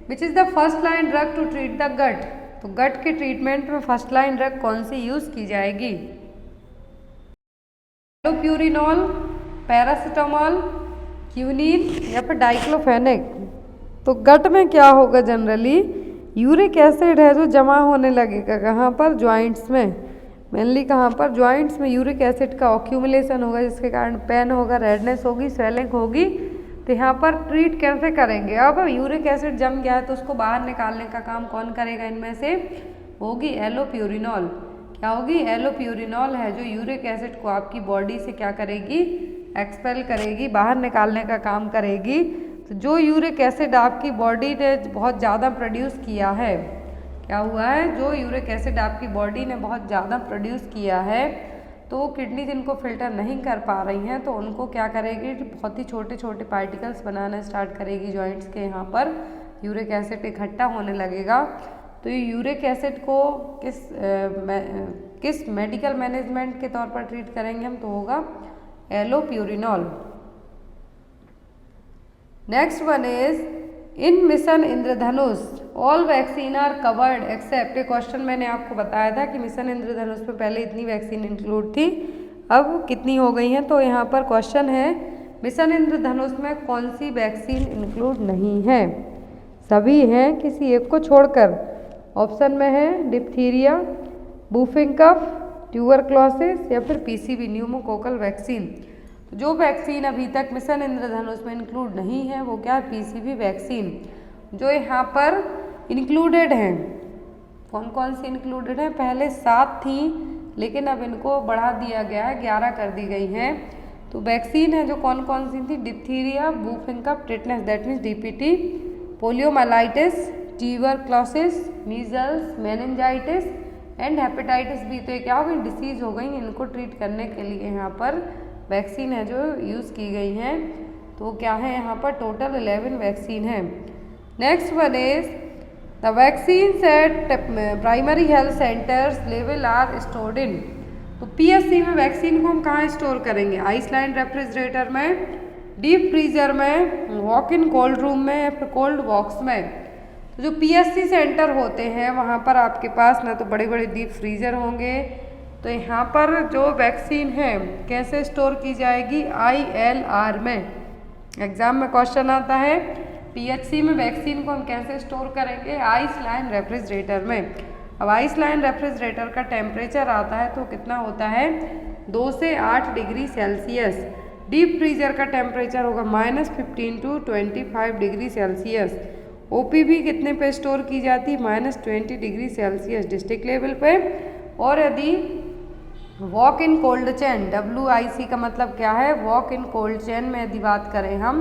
[SPEAKER 1] which is the first line drug to treat the gout. तो गट के ट्रीटमेंट में फर्स्ट लाइन ड्रग कौन सी यूज़ की जाएगी? एलोप्यूरिनॉल, पैरासिटामोल, क्यूनिन या फिर डाइक्लोफेनेक। तो गट में क्या होगा? जनरली यूरिक एसिड है जो जमा होने लगेगा कहाँ पर? जॉइंट्स में। मेनली कहाँ पर? जॉइंट्स में यूरिक एसिड का ऑक्यूमुलेशन होगा जिसके कारण पेन होगा, रेडनेस होगी, स्वेलिंग होगी। तो यहाँ पर ट्रीट कैसे करेंगे? अब यूरिक एसिड जम गया है तो उसको बाहर निकालने का काम कौन करेगा? इनमें से होगी एलोप्यूरिनॉल। क्या होगी? एलोप्यूरिनॉल है जो यूरिक एसिड को आपकी बॉडी से क्या करेगी? एक्सपेल करेगी, बाहर निकालने का काम करेगी। तो जो यूरिक एसिड आपकी बॉडी ने बहुत ज़्यादा प्रोड्यूस किया है, क्या हुआ है? जो यूरिक एसिड आपकी बॉडी ने बहुत ज़्यादा प्रोड्यूस किया है तो किडनी जिनको फिल्टर नहीं कर पा रही हैं तो उनको क्या करेगी? बहुत ही छोटे छोटे पार्टिकल्स बनाना स्टार्ट करेगी जॉइंट्स के। यहाँ पर यूरिक एसिड इकट्ठा होने लगेगा। तो ये यूरिक एसिड को किस मेडिकल मैनेजमेंट के तौर पर ट्रीट करेंगे हम? तो होगा allopurinol. Next one is in mission Indradhanush all vaccine are covered except. ये क्वेश्चन मैंने आपको बताया था कि मिशन इंद्रधनुष में पहले इतनी वैक्सीन इंक्लूड थी, अब कितनी हो गई हैं? तो यहाँ पर क्वेश्चन है मिशन इंद्रधनुष में कौन सी वैक्सीन इंक्लूड नहीं है? सभी हैं किसी एक को छोड़कर। ऑप्शन में है डिप्थीरिया, बूफिंग कफ, ट्यूबरक्लोसिस या फिर PCV न्यूमोकोकल वैक्सीन। तो जो वैक्सीन अभी तक मिशन इंद्रधनुष में इंक्लूड नहीं है वो क्या है? PCV vaccine. जो यहाँ पर इंक्लूडेड हैं, कौन कौन सी इंक्लूडेड हैं? पहले 7 थी लेकिन अब इनको बढ़ा दिया गया है, 11 कर दी गई हैं। तो वैक्सीन है जो कौन कौन सी थी? Diphtheria, whooping cough, tetanus that means DPT, poliomyelitis, tuberculosis, measles, meningitis and hepatitis B. तो ये क्या हो गई? डिसीज हो गई। इनको ट्रीट करने के लिए यहाँ पर वैक्सीन है जो यूज़ की गई हैं। तो क्या है? यहाँ पर टोटल 11 वैक्सीन है। Next one is the vaccine at primary health centres level are stored in. तो PSC में वैक्सीन को हम कहाँ स्टोर करेंगे? आइसलैंड रेफ्रिजरेटर में, डीप फ्रीजर में, वॉक इन कोल्ड रूम में या फिर कोल्ड बॉक्स में। तो जो PSC सेंटर होते हैं वहाँ पर आपके पास ना तो बड़े बड़े डीप फ्रीजर होंगे, तो यहाँ पर जो वैक्सीन है कैसे स्टोर की जाएगी? ILR में। एग्जाम में क्वेश्चन आता है PHC में वैक्सीन को हम कैसे स्टोर करेंगे? आइसलैंड रेफ्रिजरेटर में। अब आइसलैंड रेफ्रिजरेटर का टेम्परेचर आता है तो कितना होता है? 2 से 8 डिग्री सेल्सियस। डीप फ्रीजर का टेम्परेचर होगा -15 to 25 डिग्री सेल्सियस। OPV कितने पे स्टोर की जाती है? -20 डिग्री सेल्सियस डिस्ट्रिक्ट लेवल पे। और यदि walk in cold chain, WIC का मतलब क्या है? वॉक इन कोल्ड चेन में यदि बात करें हम,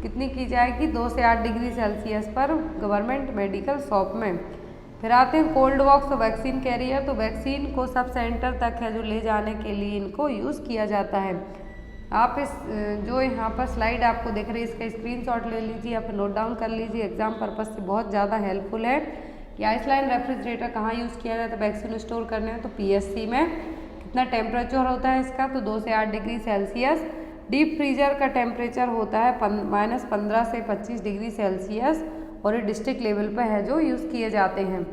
[SPEAKER 1] कितनी की जाएगी? 2 से 8 डिग्री सेल्सियस पर गवर्नमेंट मेडिकल शॉप में। फिर आते हैं कोल्ड बॉक्स वैक्सीन कैरियर। तो वैक्सीन को सब सेंटर तक है जो ले जाने के लिए इनको यूज़ किया जाता है। आप इस जो यहाँ पर स्लाइड आपको दिख रही है इसका स्क्रीनशॉट ले लीजिए या फिर नोट डाउन कर लीजिए, एग्जाम पर्पज से बहुत ज़्यादा हेल्पफुल है। कि आइसलैंड रेफ्रिजरेटर कहाँ यूज़ किया जाता है वैक्सीन स्टोर करने में, तो पीएससी में। कितना टेम्परेचर होता है इसका, तो 2 से 8 डिग्री सेल्सियस। डीप फ्रीजर का टेम्परेचर होता है -15 से 25 डिग्री सेल्सियस और ये डिस्ट्रिक्ट लेवल पे है जो यूज़ किए जाते हैं।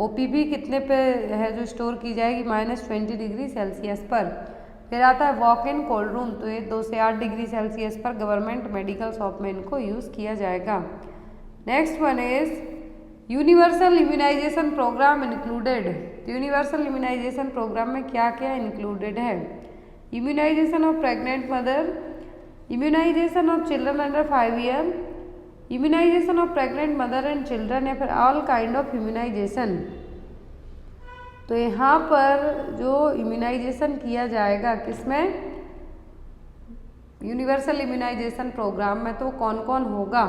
[SPEAKER 1] ओपीवी कितने पे है जो स्टोर की जाएगी, -20 डिग्री सेल्सियस पर। फिर आता है वॉक इन कोल्ड रूम, तो ये 2 से 8 डिग्री सेल्सियस पर गवर्नमेंट मेडिकल शॉप में इनको यूज़ किया जाएगा। Next one is universal immunization program included. तो यूनिवर्सल इम्यूनाइजेशन प्रोग्राम में क्या क्या इंक्लूडेड है, immunization of pregnant mother, immunization of children under 5 year, immunization of pregnant mother and children, या फिर ऑल काइंड ऑफ इम्यूनाइजेशन। तो यहाँ पर जो इम्यूनाइजेशन किया जाएगा किसमें, यूनिवर्सल इम्यूनाइजेशन प्रोग्राम में, तो कौन कौन होगा,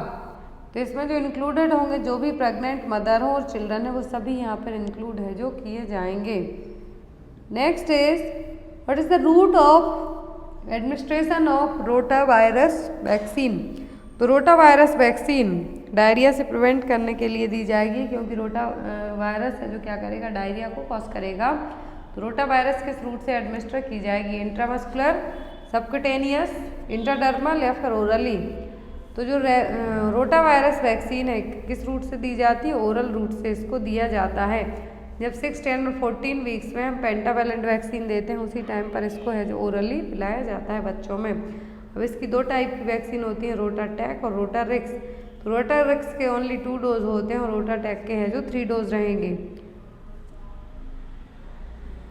[SPEAKER 1] तो इसमें जो इंक्लूडेड होंगे जो भी प्रेग्नेंट मदर हो और चिल्ड्रन है वो सभी यहाँ पर इंक्लूड है जो किए जाएंगे। Next is what is the route of administration of rotavirus vaccine. तो रोटा वायरस वैक्सीन डायरिया से प्रिवेंट करने के लिए दी जाएगी, क्योंकि रोटा वायरस है जो क्या करेगा, डायरिया को कॉज करेगा। तो रोटा वायरस किस रूट से एडमिनिस्टर की जाएगी, इंट्रामस्कुलर, सबक्यूटेनियस, इंट्राडर्मल या फिर ओरली। तो जो रोटा वायरस वैक्सीन है किस रूट से दी जाती है, ओरल रूट से इसको दिया जाता है। जब 6, 10 और 14 वीक्स में हम पेंटावेलेंट वैक्सीन देते हैं उसी टाइम पर इसको है जो ओरली पिलाया जाता है बच्चों में। अब इसकी 2 टाइप की वैक्सीन होती है, रोटाटैक और रोटारिक्स। तो रोटारिक्स के ओनली 2 डोज होते हैं और रोटाटैक के हैं जो 3 डोज रहेंगे।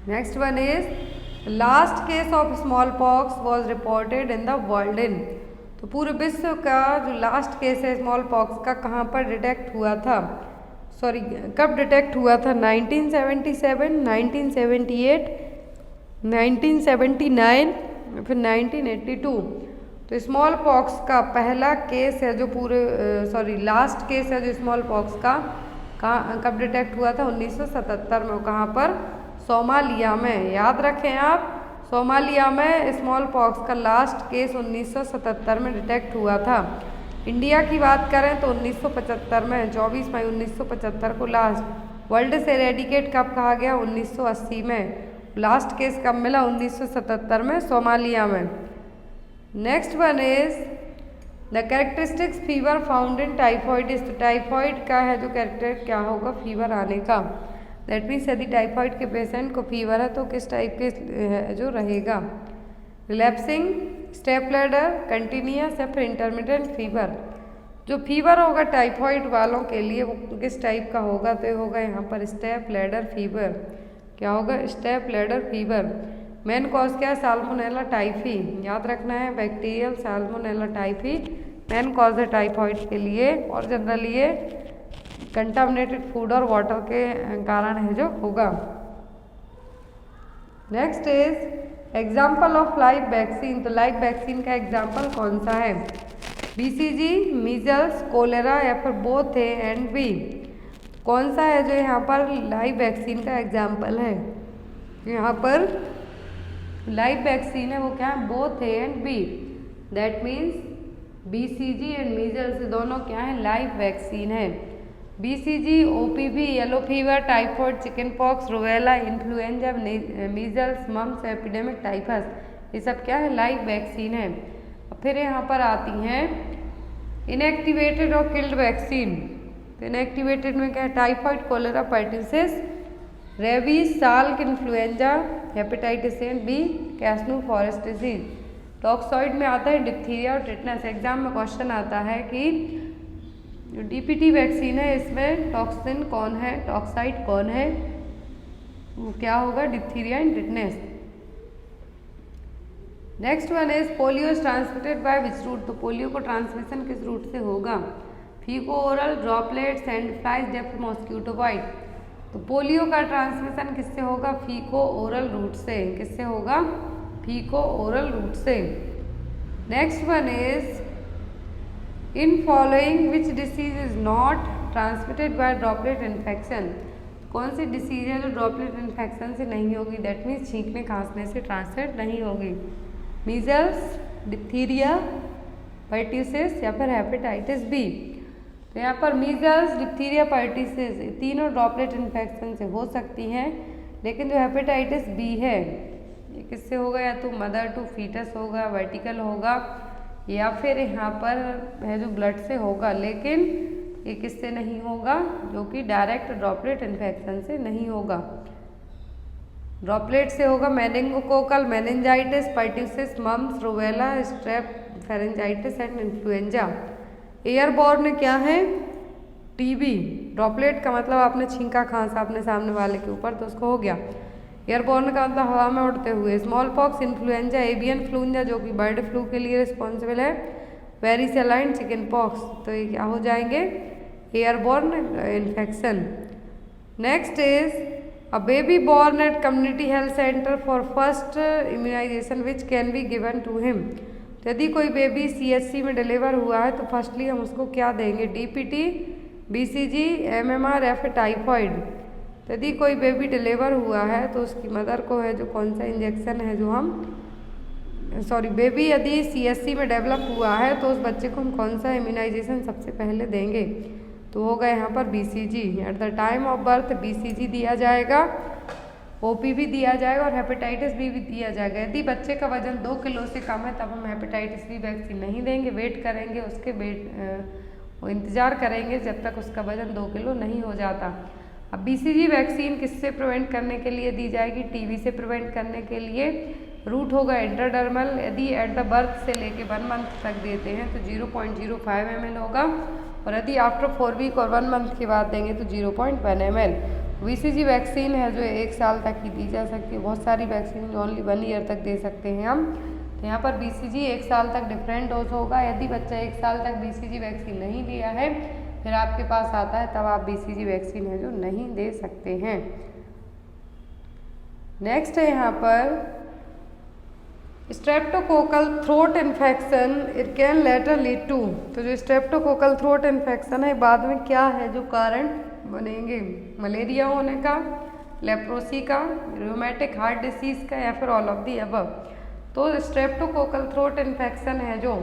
[SPEAKER 1] Next one is last case of small pox was reported in the world in. तो पूरे विश्व का जो लास्ट केस है स्मॉल पॉक्स का कहाँ पर डिटेक्ट हुआ था, सॉरी कब डिटेक्ट हुआ था, 1977, 1978, 1979 फिर 1982। तो स्मॉल पॉक्स का पहला केस है जो लास्ट केस है जो स्मॉल पॉक्स का कब डिटेक्ट हुआ था, 1977 में। कहाँ पर, सोमालिया में। याद रखें आप, सोमालिया में स्मॉल पॉक्स का लास्ट केस 1977 में डिटेक्ट हुआ था। इंडिया की बात करें तो 1975 में, 24 मई 1975 को लास्ट। वर्ल्ड से एरेडिकेट कब कहा गया, 1980 में। लास्ट केस कब मिला, 1977 में, सोमालिया में। Next one is the characteristics fever found in typhoid. तो टाइफॉइड का है जो कैरेक्टर क्या होगा, फीवर आने का। दैट मीन्स यदि टाइफॉइड के पेशेंट को फीवर है तो किस टाइप के जो रहेगा, रिलैप्सिंग, स्टेप लैडर, कंटिन्यूअस या फिर इंटरमिटेंट फीवर। जो फीवर होगा टाइफॉइड वालों के लिए वो किस टाइप का होगा, तो ये होगा यहाँ पर स्टेप लैडर फीवर। क्या होगा, step ladder fever. Main cause क्या है, साल्मोनेला टाइफी। याद रखना है, bacterial salmonella typhi main cause है टाइफॉइड के लिए, और जनरली ये कंटामिनेटेड फूड और वाटर के कारण है जो होगा। Next is example of live vaccine. तो लाइव वैक्सीन का एग्जाम्पल कौन सा है, बीसीजी, मीजल्स, कोलेरा या फिर बोथ ए एंड बी। कौन सा है जो यहाँ पर लाइव वैक्सीन का एग्जाम्पल है, यहाँ पर लाइव वैक्सीन है वो क्या है, both A and B. That means BCG and measles दोनों क्या है, लाइव वैक्सीन है। BCG, OPV, yellow fever, typhoid, chicken pox, रोवेला, influenza, measles, mumps, epidemic typhus, ये सब क्या है, लाइव वैक्सीन है। फिर यहाँ पर आती हैं इनएक्टिवेटेड और किल्ड वैक्सीन। तो इनएक्टिवेटेड में क्या है, typhoid, cholera, pertussis, rabies, Salk, influenza, hepatitis A and B, Kyasanur forest disease. Toxoid में आता है डिप्थीरिया और टिटनस। एग्जाम में क्वेश्चन आता है कि जो डीपीटी वैक्सीन है इसमें टॉक्सिन कौन है, टॉक्साइड कौन है, वो क्या होगा, diphtheria and tetanus. Next one is polio is transmitted by which route. तो पोलियो को ट्रांसमिशन किस रूट से होगा, feco oral, droplet, sand flies, deaf mosquito bite. तो पोलियो का ट्रांसमिशन किससे होगा, फीको ओरल रूट से। किससे होगा, फीको ओरल रूट से। Next one is in following which disease is not transmitted by droplet infection. कौन सी डिसीज है जो ड्रॉपलेट इन्फेक्शन से नहीं होगी, दैट मीन्स छींकने खांसने से ट्रांसमिट नहीं होगी, मीजल्स, डिप्थीरिया, पर्ट्यूसिस या फिर हेपेटाइटिस बी। तो यहाँ पर मीजल्स, डिप्थीरिया, पर्ट्यूसिस तीनों ड्रॉपलेट इन्फेक्शन से हो सकती हैं, लेकिन जो हेपेटाइटिस बी है ये किससे होगा, या तो मदर टू फीटस होगा, वर्टिकल होगा, या फिर यहाँ पर है जो ब्लड से होगा, लेकिन ये किससे नहीं होगा, जो कि डायरेक्ट ड्रॉपलेट इन्फेक्शन से नहीं होगा। ड्रॉपलेट से होगा meningococcal meningitis, pertussis, mumps, rubella, strep pharyngitis and influenza. Airborne क्या है, टीबी। ड्रॉपलेट का मतलब आपने छींका खांसा अपने सामने वाले के ऊपर तो उसको हो गया। एयरबॉर्न का मतलब हवा में उड़ते हुए। स्मॉल पॉक्स, इन्फ्लुएंजा, एवियन फ्लूंजा जो कि बर्ड फ्लू के लिए रिस्पॉन्सिबल है, वेरिसेलाइन, चिकन पॉक्स, तो ये क्या हो जाएंगे, airborne infection. Next is a baby born at community health centre for first immunization which can be given to him. तो यदि कोई बेबी CHC में डिलीवर हुआ है तो फर्स्टली हम उसको क्या देंगे, DPT, BCG, MMR या फिर टाइफॉइड। तो यदि कोई बेबी डिलीवर हुआ है तो उसकी मदर को है जो कौन सा इंजेक्शन है जो हम बेबी यदि CHC में डेवलप हुआ है तो उस बच्चे को हम कौन सा इम्यूनाइजेशन सबसे पहले देंगे, तो होगा यहाँ पर BCG। At the time of birth BCG दिया जाएगा, OPV दिया जाएगा और हेपेटाइटिस बी भी दिया जाएगा। यदि बच्चे का वजन 2 किलो से कम है तब हम हेपेटाइटिस बी वैक्सीन नहीं देंगे, वेट करेंगे उसके इंतज़ार करेंगे जब तक उसका वजन 2 किलो नहीं हो जाता। अब BCG वैक्सीन किससे प्रिवेंट करने के लिए दी जाएगी, TB से प्रिवेंट करने के लिए। रूट होगा इंट्राडर्मल, यदि एट द बर्थ से लेके 1 मंथ तक देते हैं तो 0.05 ml होगा, और यदि आफ्टर 4 वीक और 1 मंथ के बाद देंगे तो 0.1 ml। BCG वैक्सीन है जो 1 साल तक ही दी जा सकती है, बहुत सारी वैक्सीन ओनली 1 ईयर तक दे सकते हैं हम। तो यहाँ पर BCG 1 साल तक डिफरेंट डोज होगा। यदि बच्चा 1 साल तक BCG वैक्सीन नहीं लिया है फिर आपके पास आता है तब आप BCG वैक्सीन है जो नहीं दे सकते हैं। नेक्स्ट है यहाँ पर streptococcal throat infection, it can later lead to. तो जो स्ट्रेप्टोकोकल थ्रोट इन्फेक्शन है बाद में क्या है जो कारण बनेंगे, मलेरिया होने का, लेप्रोसी का, रूमेटिक हार्ट डिसीज का, या फिर ऑल ऑफ दी अबव। तो स्ट्रेप्टोकोकल थ्रोट इन्फेक्शन है जो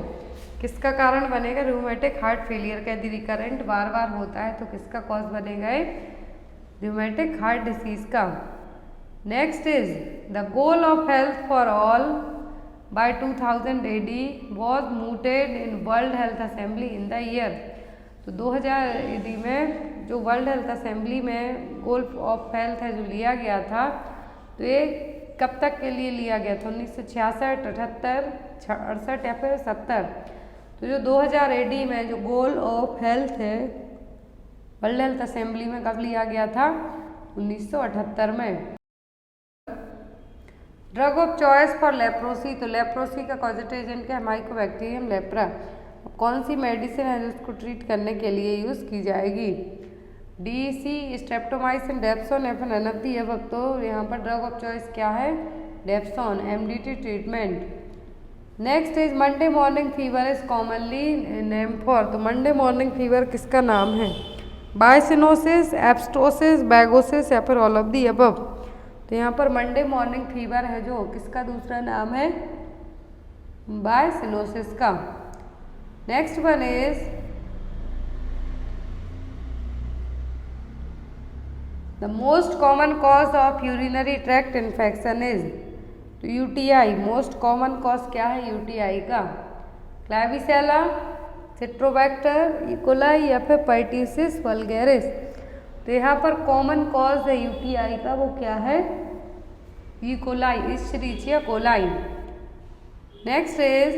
[SPEAKER 1] किसका कारण बनेगा, रूमेटिक हार्ट फेलियर का। यदि रिकरेंट बार बार होता है तो किसका कॉज बनेगा, रूमेटिक हार्ट डिसीज का। Next is the goal of health for all by 2000 AD was mooted in world health assembly in the year. तो 2000 AD में जो वर्ल्ड हेल्थ असेंबली में गोल ऑफ हेल्थ है जो लिया गया था, तो ये कब तक के लिए लिया गया था, 1966, 78, 68 या फिर 70। तो जो 2000 AD में जो गोल ऑफ हेल्थ है वर्ल्ड हेल्थ असेंबली में कब लिया गया था, 1978 में। Drug of choice for leprosy, तो लेप्रोसी का कॉजेटिव एजेंट क्या है, माइकोबैक्टीरियम लेप्रा। कौन सी मेडिसिन है जिसको ट्रीट करने के लिए यूज़ की जाएगी, DEC, स्ट्रेप्टोमाइसिन, डेप्सोन या फिर नन ऑफ दी अबव। तो यहाँ पर ड्रग ऑफ चॉइस क्या है, dapsone, MDT treatment. Next is Monday morning fever is commonly name for. तो मंडे मॉर्निंग फीवर किसका नाम है, बायसिनोसिस, एब्स्टोसिस, बैगोसिस या फिर ऑल ऑफ दी अबव। तो यहाँ पर मंडे मॉर्निंग फीवर है जो किसका दूसरा नाम है, बायसिनोसिस का। Next one is the most common cause of urinary tract infection is, तो UTI मोस्ट कॉमन कॉज क्या है UTI का, क्लैविसेला, सिट्रोबैक्टर, इकोलाई या फिर पर्ट्यूसिस वल्गैरिस। तो यहाँ पर कॉमन कॉज है UTI का, वो क्या है, E coli, Escherichia coli. Next is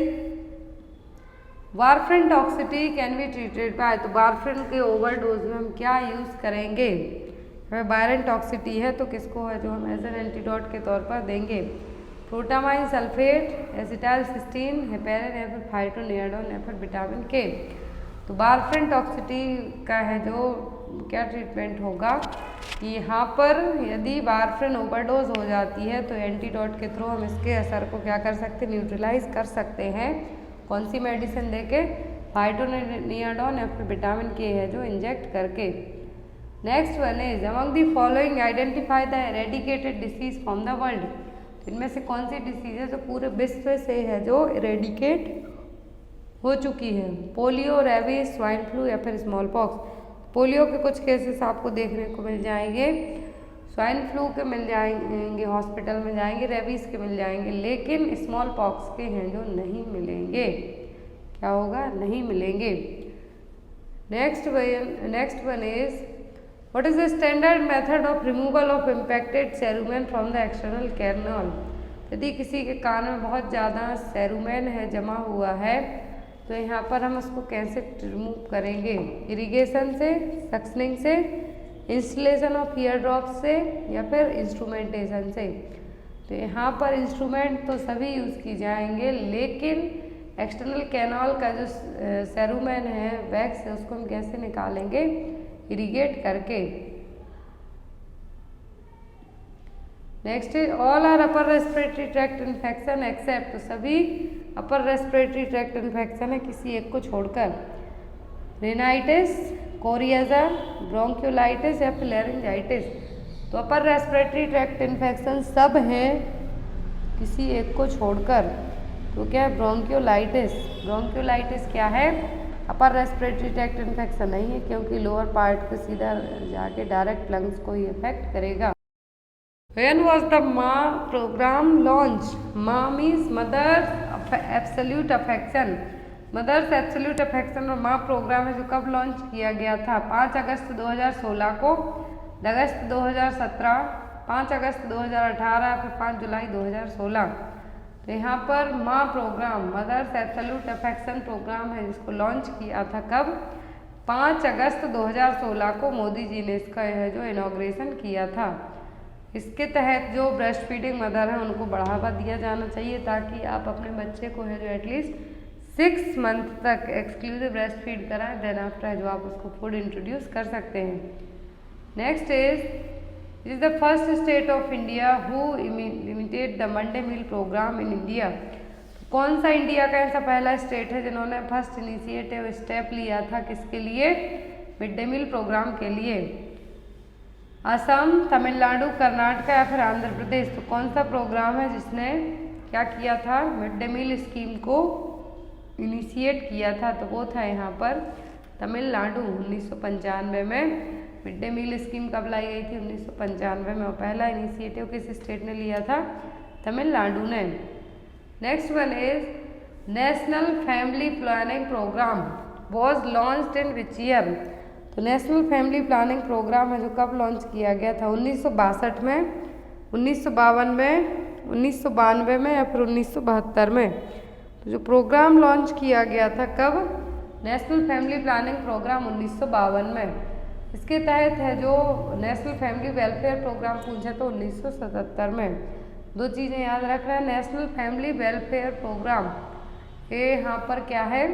[SPEAKER 1] warfarin toxicity can be treated by. तो वारफ्रिन के ओवरडोज में हम क्या यूज़ करेंगे, वायरन टॉक्सिटी है तो किसको है जो हम एज एन एंटीडोट के तौर पर देंगे, फ्लूटामाइन सल्फेट, एसिटाइल सिस्टीन, हेपेरिन या फिर फाइटोनियाडोन या फिर विटामिन K। तो वारफ्रिन टॉक्सिटी का है जो क्या ट्रीटमेंट होगा, यहाँ पर यदि वारफ्रिन ओवरडोज हो जाती है तो एंटीडोट के थ्रू हम इसके असर को क्या कर सकते हैं, न्यूट्रलाइज कर सकते हैं। कौन सी मेडिसिन देके, फाइटोनियाडोन या फिर विटामिन K है जो इंजेक्ट करके। Next one is among the following identify the eradicated disease from the world. इनमें से कौन सी डिसीज है जो पूरे विश्व से है जो इरेडिकेट हो चुकी है? पोलियो, रेबीज, स्वाइन फ्लू या फिर स्मॉल पॉक्स। पोलियो के कुछ केसेस आपको देखने को मिल जाएंगे, स्वाइन फ्लू के मिल जाएंगे, हॉस्पिटल में जाएंगे, रेबीज के मिल जाएंगे, लेकिन स्मॉल पॉक्स के हैं जो नहीं मिलेंगे। क्या होगा? नहीं मिलेंगे। Next one is what is the standard method of removal of impacted cerumen from the external canal. यदि किसी के कान में बहुत ज़्यादा सेरुमेन है, जमा हुआ है, तो यहाँ पर हम उसको कैसे रिमूव करेंगे? इरिगेशन से, सक्शनिंग से, इंस्टॉलेशन ऑफ ईयर ड्रॉप्स से या फिर इंस्ट्रूमेंटेशन से। तो यहाँ पर इंस्ट्रूमेंट तो सभी यूज़ की जाएंगे, लेकिन एक्सटर्नल कैनाल का जो सेरुमेन है, वैक्स है, उसको हम कैसे निकालेंगे? इरिगेट करके। Next is all are upper respiratory tract infection except. तो सभी अपर रेस्पिरेटरी ट्रैक्ट इन्फेक्शन है किसी एक को छोड़कर। रिनाइटिस, कोरिएजा, ब्रोंकियोलाइटिस या फिर लैरिंजाइटिस। तो अपर रेस्पिरेटरी ट्रैक्ट इन्फेक्शन सब हैं किसी एक को छोड़कर। तो क्या है? ब्रोंकियोलाइटिस। ब्रोंकियोलाइटिस क्या है? अपर रेस्पिरेटरी ट्रैक्ट इन्फेक्शन नहीं है, क्योंकि लोअर पार्ट को सीधा जाके डायरेक्ट लंग्स को ही इफेक्ट करेगा। When was the MA program launched? MA means Mother's Absolute Affection. Mother's absolute affection और माँ प्रोग्राम है जो कब लॉन्च किया गया था? 5 अगस्त 2016 को, अगस्त 2017, 5 अगस्त 2018 फिर 5 जुलाई 2016। तो यहाँ पर MAA programme, mothers absolute affection programme है जिसको लॉन्च किया था कब? 5 अगस्त 2016 को मोदी जी ने इसका है जो इनॉग्रेशन किया था। इसके तहत जो ब्रेस्ट फीडिंग मदर है उनको बढ़ावा दिया जाना चाहिए, ताकि आप अपने बच्चे को है जो एटलीस्ट 6 मंथ तक एक्सक्लूसिव ब्रेस्ट फीड कराएं, देन आफ्टर है जो आप उसको फूड इंट्रोड्यूस कर सकते हैं। Next is the first state of India who initiated the mid day meal programme in India. कौन सा इंडिया का ऐसा पहला स्टेट है जिन्होंने फर्स्ट इनिशिएटिव स्टेप लिया था किसके लिए? मिड डे मील प्रोग्राम के लिए। असम, तमिलनाडु, कर्नाटक या फिर आंध्र प्रदेश। तो कौन सा प्रोग्राम है जिसने क्या किया था? मिड डे मील स्कीम को इनिशिएट किया था। तो वो था यहाँ पर तमिलनाडु। 1995 में मिड डे मील स्कीम कब लाई गई थी? 1995 में। और पहला इनिशिएटिव किस स्टेट ने लिया था? तमिलनाडु ने। Next one is national family planning programme was launched in which year. तो नेशनल फैमिली प्लानिंग प्रोग्राम है जो कब लॉन्च किया गया था? 1962 में, 1952 में, 1992 में या फिर 1972 में। तो जो प्रोग्राम लॉन्च किया गया था कब? नेशनल फैमिली प्लानिंग प्रोग्राम 1952 में। इसके तहत है जो नेशनल फैमिली वेलफेयर प्रोग्राम पूछा तो 1977 में। दो चीज़ें याद रखना है, नेशनल फैमिली वेलफेयर प्रोग्राम ये यहाँ पर क्या है?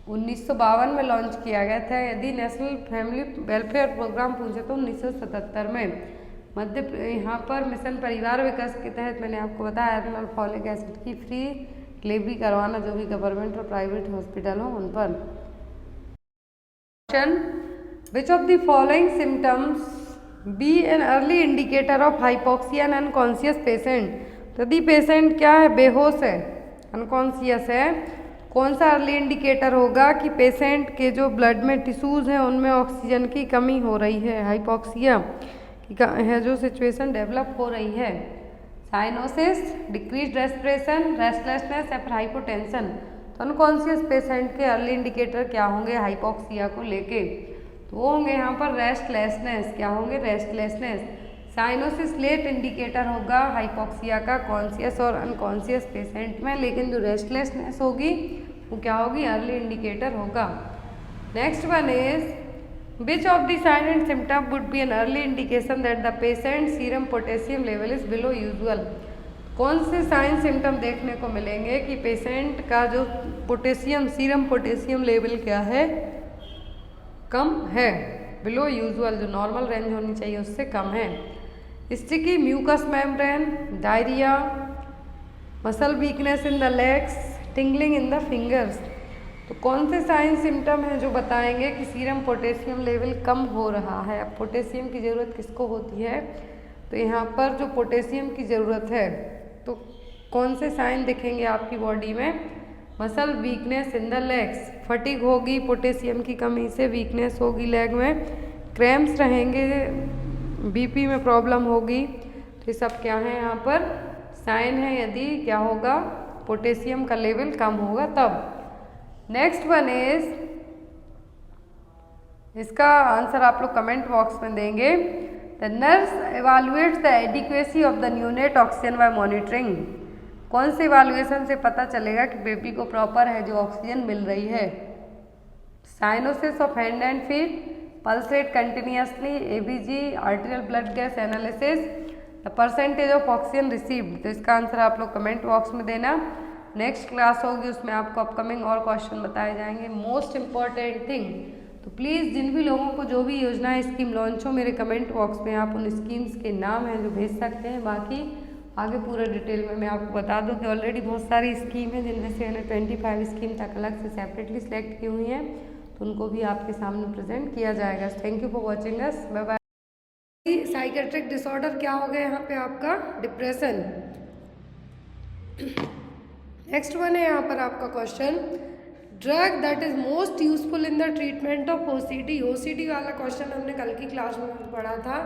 [SPEAKER 1] 1952 में लॉन्च किया गया था। यदि नेशनल फैमिली वेलफेयर प्रोग्राम पूछे तो 1977 में। मध्य यहाँ पर मिशन परिवार विकास के तहत मैंने आपको बताया आयरन और फॉलिक एसिड की फ्री डिलीवरी करवाना जो भी गवर्नमेंट और प्राइवेट हॉस्पिटल हो उन पर। Which of the following symptoms be an early indicator of hypoxia and unconscious patient. यदि पेशेंट क्या है? बेहोश है, अनकॉन्शियस है, कौन सा अर्ली इंडिकेटर होगा कि पेशेंट के जो ब्लड में टिश्यूज़ हैं उनमें ऑक्सीजन की कमी हो रही है, हाइपोक्सिया की है जो सिचुएशन डेवलप हो रही है? साइनोसिस, डिक्रीज रेस्पिरेशन, रेस्टलेसनेस या फिर हाइपोटेंशन। तो अनकॉन्शियस पेशेंट के अर्ली इंडिकेटर क्या होंगे हाइपोक्सिया को लेके? तो वो होंगे यहाँ पर रेस्टलेसनेस। क्या होंगे? रेस्टलेसनेस। साइनोसिस लेट इंडिकेटर होगा हाइपोक्सिया का कॉन्शियस और अनकॉन्शियस पेशेंट में, लेकिन जो रेस्टलेसनेस होगी वो क्या होगी? अर्ली इंडिकेटर होगा। Next one is which of the sign and symptom would be an early indication that the patient serum potassium level is below usual. कौन से साइन सिम्टम देखने को मिलेंगे कि पेशेंट का जो पोटेशियम, सीरम पोटेशियम लेवल क्या है? कम है, बिलो यूजुअल, जो नॉर्मल रेंज होनी चाहिए उससे कम है। Sticky mucous membrane, diarrhoea, muscle weakness in the legs, tingling in the fingers. तो कौन से साइन सिम्टम हैं जो बताएंगे कि सीरम पोटेशियम लेवल कम हो रहा है? अब पोटेशियम की ज़रूरत किसको होती है? तो यहाँ पर जो पोटेशियम की ज़रूरत है तो कौन से साइन दिखेंगे आपकी बॉडी में? Muscle weakness in the legs, fatigue होगी पोटेशियम की कमी से, वीकनेस होगी लेग में, क्रैम्प्स रहेंगे, बीपी में प्रॉब्लम होगी। तो ये सब क्या है यहाँ पर साइन है यदि क्या होगा पोटेशियम का लेवल कम होगा तब। नेक्स्ट वन इज, इसका आंसर आप लोग कमेंट बॉक्स में देंगे। The nurse evaluates the adequacy of the neonate oxygen by monitoring. कौन से इवाल्युएशन से पता चलेगा कि बेबी को प्रॉपर है जो ऑक्सीजन मिल रही है? Cyanosis of hand and feet, pulse rate continuously, ABG, arterial blood gas analysis, the percentage of oxygen received. तो इसका आंसर आप लोग कमेंट बॉक्स में देना। नेक्स्ट क्लास होगी उसमें आपको अपकमिंग और क्वेश्चन बताए जाएंगे। मोस्ट इम्पॉर्टेंट थिंग, तो प्लीज़ जिन भी लोगों को जो भी योजना स्कीम लॉन्च हो मेरे कमेंट बॉक्स में आप उन स्कीम्स के नाम हैं जो भेज सकते हैं। बाकी आगे पूरा डिटेल में मैं आपको बता दूं कि ऑलरेडी बहुत सारी स्कीम है जिनमें से मैंने 25 स्कीम तक अलग से सेपरेटली सिलेक्ट की हुई हैं, तो उनको भी आपके सामने प्रेजेंट किया जाएगा। Thank you for watching us, bye bye. Psychiatric disorder क्या हो गया यहाँ पे आपका? डिप्रेशन। नेक्स्ट वन है यहाँ पर आपका question, drug that is most useful in the treatment of OCD. OCD वाला क्वेश्चन हमने कल की क्लास में पढ़ा था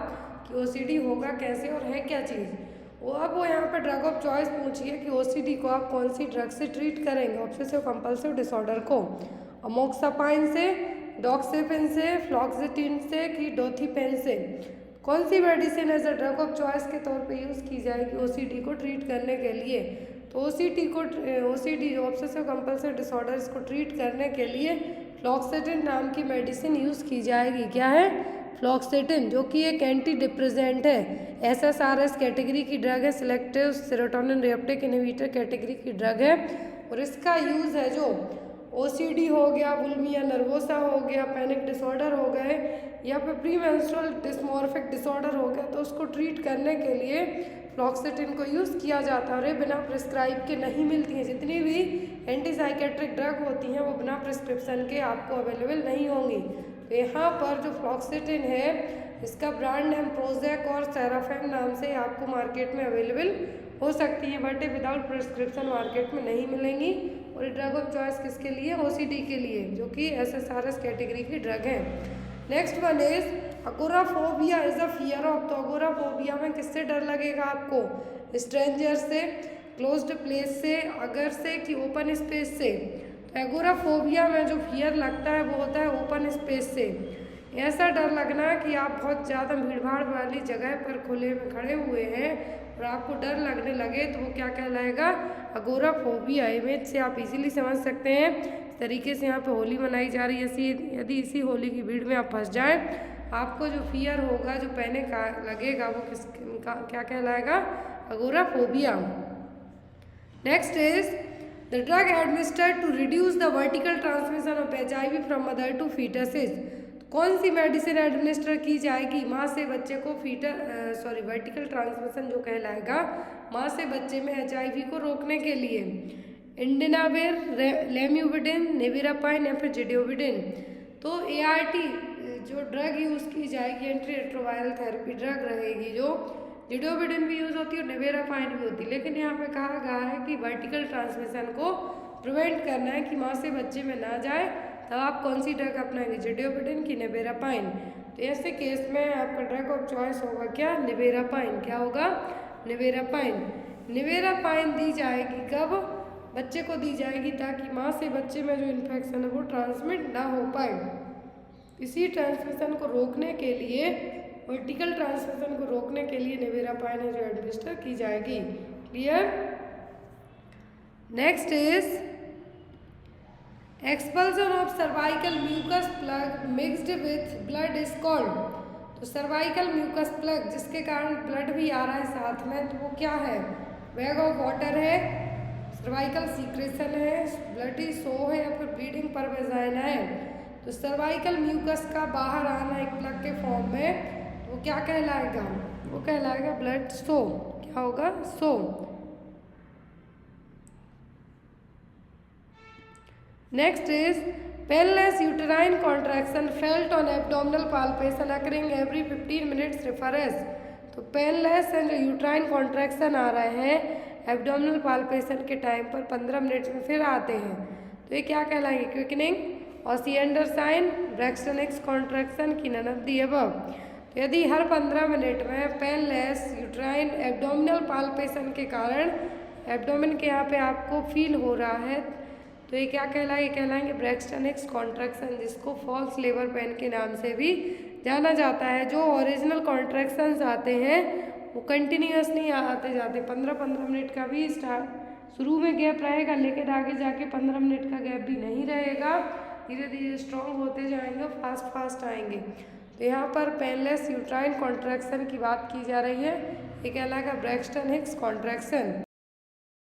[SPEAKER 1] कि ओसीडी होगा कैसे और है क्या चीज़। वो यहाँ पे ड्रग ऑफ चॉइस पूछिए कि ओसीडी को आप कौन सी ड्रग से ट्रीट करेंगे, ऑब्सेसिव कंपल्सिव डिसऑर्डर को अमोक्सापाइन से, डॉक्सेपिन से, फ्लॉक्सिटिन से कि डोथिपेन से। कौन सी medicine as a drug of choice के तौर पे यूज़ की जाएगी ओसीडी को ट्रीट करने के लिए? तो ओसीडी जो ऑब्सेसिव कंपल्सिव डिसऑर्डर इसको ट्रीट करने के लिए फ्लॉक्सिटिन नाम की मेडिसिन यूज़ की जाएगी। क्या है? फ्लॉक्सिटिन, जो कि एक एंटी डिप्रेसेंट है, एसएसआरएस कैटेगरी की ड्रग है, selective serotonin reuptake inhibitor category की ड्रग है। और इसका यूज़ है जो ओसीडी हो गया, बुलिमिया नर्वोसा हो गया, पैनिक डिसऑर्डर हो गए या फिर प्रीमेंस्ट्रुअल डिस्मॉर्फिक डिसऑर्डर हो गया, तो उसको ट्रीट करने के लिए फ्लॉक्सिटिन को यूज़ किया जाता है। और ये बिना प्रिस्क्राइब के नहीं मिलती हैं, जितनी भी एंटी साइकेट्रिक ड्रग होती हैं वो बिना प्रिस्क्रिप्शन के आपको अवेलेबल नहीं होंगी। तो यहाँ पर जो फ्लॉक्सिटिन है इसका ब्रांड नेम प्रोजेक और सेराफेम नाम से आपको मार्केट में अवेलेबल हो सकती है, बट विदाउट प्रिस्क्रिप्शन मार्केट में नहीं मिलेंगी। और ये ड्रग ऑफ चॉइस किसके लिए? ओसीडी के लिए, जो कि एसएसआरएस कैटेगरी की ड्रग है। Next one is agoraphobia is a fear of. तो अगोराफोबिया में किससे डर लगेगा आपको? स्ट्रेंजर से, क्लोज्ड प्लेस से, अगर से कि ओपन स्पेस से? तो एगोराफोबिया में जो फियर लगता है वो होता है ओपन स्पेस से। ऐसा डर लगना कि आप बहुत ज़्यादा भीड़ भाड़ वाली जगह पर खुले में खड़े हुए हैं और आपको डर लगने लगे तो वो क्या कहलाएगा? अगोराफोबिया। इमेज से आप इजीली समझ सकते हैं। इस तरीके से यहाँ पे होली मनाई जा रही है, यदि इसी होली की भीड़ में आप फंस जाएं, आपको जो फियर होगा, जो पैनिक लगेगा, वो क्या कहलाएगा? Agoraphobia. Next is the drug administered to reduce the vertical transmission of HIV from mother to fetuses. कौन सी मेडिसिन एडमिनिस्टर की जाएगी माँ से बच्चे को वर्टिकल ट्रांसमिशन जो कहलाएगा माँ से बच्चे में एचआईवी को रोकने के लिए? इंडिनाविर, लेम्यूविडिन, नेविरापाइन या फिर जिडोविडिन। तो एआरटी जो ड्रग यूज़ की जाएगी एंटी रेट्रोवायरल थेरेपी ड्रग रहेगी, जो जिडोविडिन भी यूज़ होती है और नेविरापाइन भी होती है। लेकिन यहाँ पे कहा गया है कि वर्टिकल ट्रांसमिशन को प्रिवेंट करना है कि माँ से बच्चे में ना जाए, तब आप कौन सी ड्रग अपनाएंगे? जिडोविडिन की नेविरापाइन। तो ऐसे केस में आपका ड्रग ऑफ चॉइस होगा क्या? नेविरापाइन। क्या होगा? नेविरापाइन। नेविरापाइन दी जाएगी कब? बच्चे को दी जाएगी ताकि माँ से बच्चे में जो इन्फेक्शन है वो ट्रांसमिट ना हो पाए। इसी ट्रांसमिशन को रोकने के लिए, वर्टिकल ट्रांसमिशन को रोकने के लिए नेविरापाइन है जो एडमिनिस्टर की जाएगी। Clear? Next is expulsion of cervical mucus plug mixed with blood is called. तो सर्वाइकल म्यूकस प्लग जिसके कारण ब्लड भी आ रहा है साथ में, तो वो क्या है? बैग ऑफ वाटर है, सर्वाइकल सीक्रेशन है, ब्लडी सो है या फिर ब्लीडिंग पर वेजाइना है। तो सर्वाइकल म्यूकस का बाहर आना एक प्लग के फॉर्म में, तो वो क्या कहलाएगा? वो कहलाएगा ब्लड सो। क्या होगा? सो। Next is painless uterine contraction felt on abdominal palpation occurring every 15 minutes refer as। तो पेनलेस एंड यूट्राइन कॉन्ट्रैक्शन आ रहे हैं एब्डोमिनल पाल्पेशन के टाइम पर 15 मिनट में फिर आते हैं, तो ये क्या कहलाएंगे? Quickening, Osiander sign, Braxton Hicks contraction की नन ऑफ दी अबव। तो यदि हर 15 मिनट में पेनलेस यूट्राइन एब्डोमिनल पाल्पेशन के कारण एब्डोमेन के यहाँ पे आपको फील हो रहा है, तो ये क्या कहलाएंगे? ब्रैक्सटन हिक्स कॉन्ट्रैक्शन, जिसको फॉल्स लेबर पेन के नाम से भी जाना जाता है। जो ओरिजिनल कॉन्ट्रैक्शंस आते हैं वो कंटिन्यूस नहीं आते जाते, 15-15 मिनट का भी शुरू में गैप रहेगा, लेकिन आगे जाके 15 मिनट का गैप भी नहीं रहेगा, धीरे धीरे स्ट्रॉन्ग होते जाएंगे, फास्ट आएंगे। तो यहाँ पर पेनलेस यूट्राइन कॉन्ट्रैक्शन की बात की जा रही है, ये कहलाएगा ब्रैक्सटन हिक्स कॉन्ट्रैक्शन।